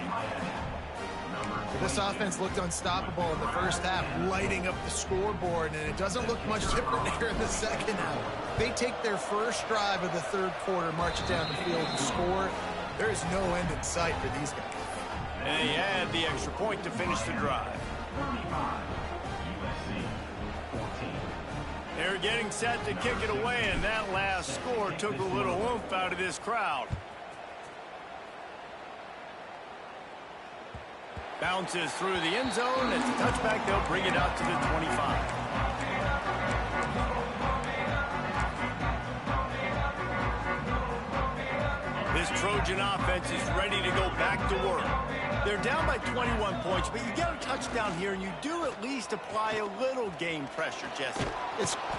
This offense looked unstoppable in the first half, lighting up the scoreboard, and it doesn't look much different here in the second half. They take their first drive of the third quarter, march it down the field, and score. There is no end in sight for these guys. And he had the extra point to finish the drive. There's they're getting set to kick it away, and that last score took a little oomph out of this crowd. Bounces through the end zone. It's a touchback. They'll bring it out to the 25. This Trojan offense is ready to go back to work. They're down by 21 points, but you get a touchdown here, and you do at least apply a little game pressure, Jesse.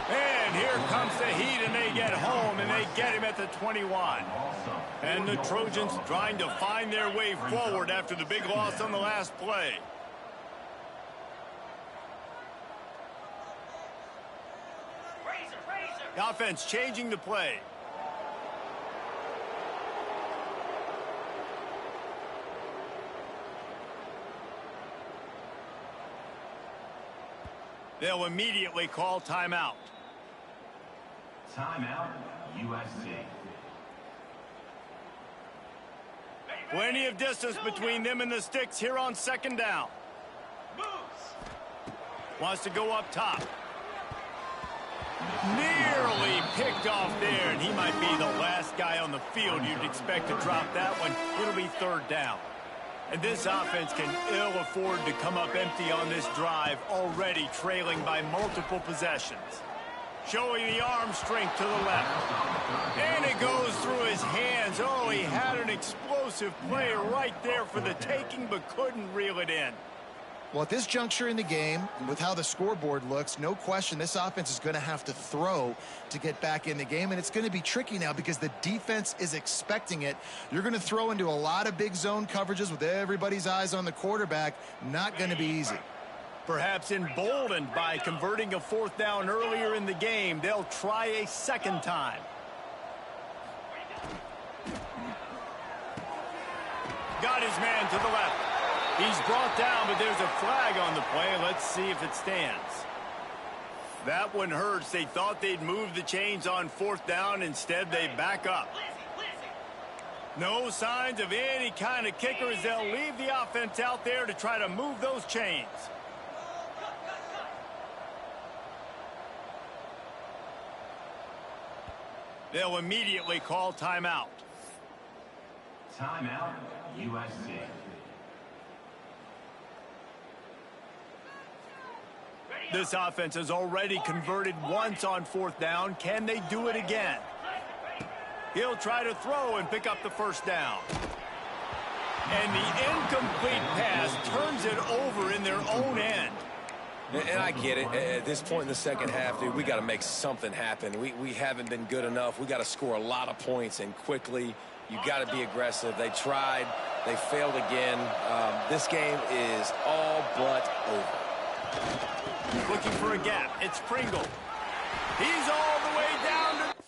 And here comes the heat, and they get home, and they get him at the 21. And the Trojans trying to find their way forward after the big loss on the last play. The offense changing the play. They'll immediately call timeout. Timeout, USC. Plenty of distance between them and the sticks here on second down. Wants to go up top. Nearly picked off there, and he might be the last guy on the field you'd expect to drop that one. It'll be third down. And this offense can ill afford to come up empty on this drive, already trailing by multiple possessions. Showing the arm strength to the left. And it goes through his hands. Oh, he had an explosive play right there for the taking, but couldn't reel it in. Well, at this juncture in the game, with how the scoreboard looks, no question this offense is going to have to throw to get back in the game, and it's going to be tricky now because the defense is expecting it. You're going to throw into a lot of big zone coverages with everybody's eyes on the quarterback. Not going to be easy. Perhaps emboldened by converting a fourth down earlier in the game, they'll try a second time. Got his man to the left. He's brought down, but there's a flag on the play. Let's see if it stands. That one hurts. They thought they'd move the chains on fourth down. Instead, they back up. No signs of any kind of kickers. They'll leave the offense out there to try to move those chains. They'll immediately call timeout. Timeout, USC. This offense has already converted once on fourth down. Can they do it again? He'll try to throw and pick up the first down. And the incomplete pass turns it over in their own end. And I get it. At this point in the second half, dude, we got to make something happen. We haven't been good enough. We got to score a lot of points and quickly. You got to be aggressive. They tried. They failed again. This game is all but over. Looking for a gap. It's Pringle. He's all the way down to...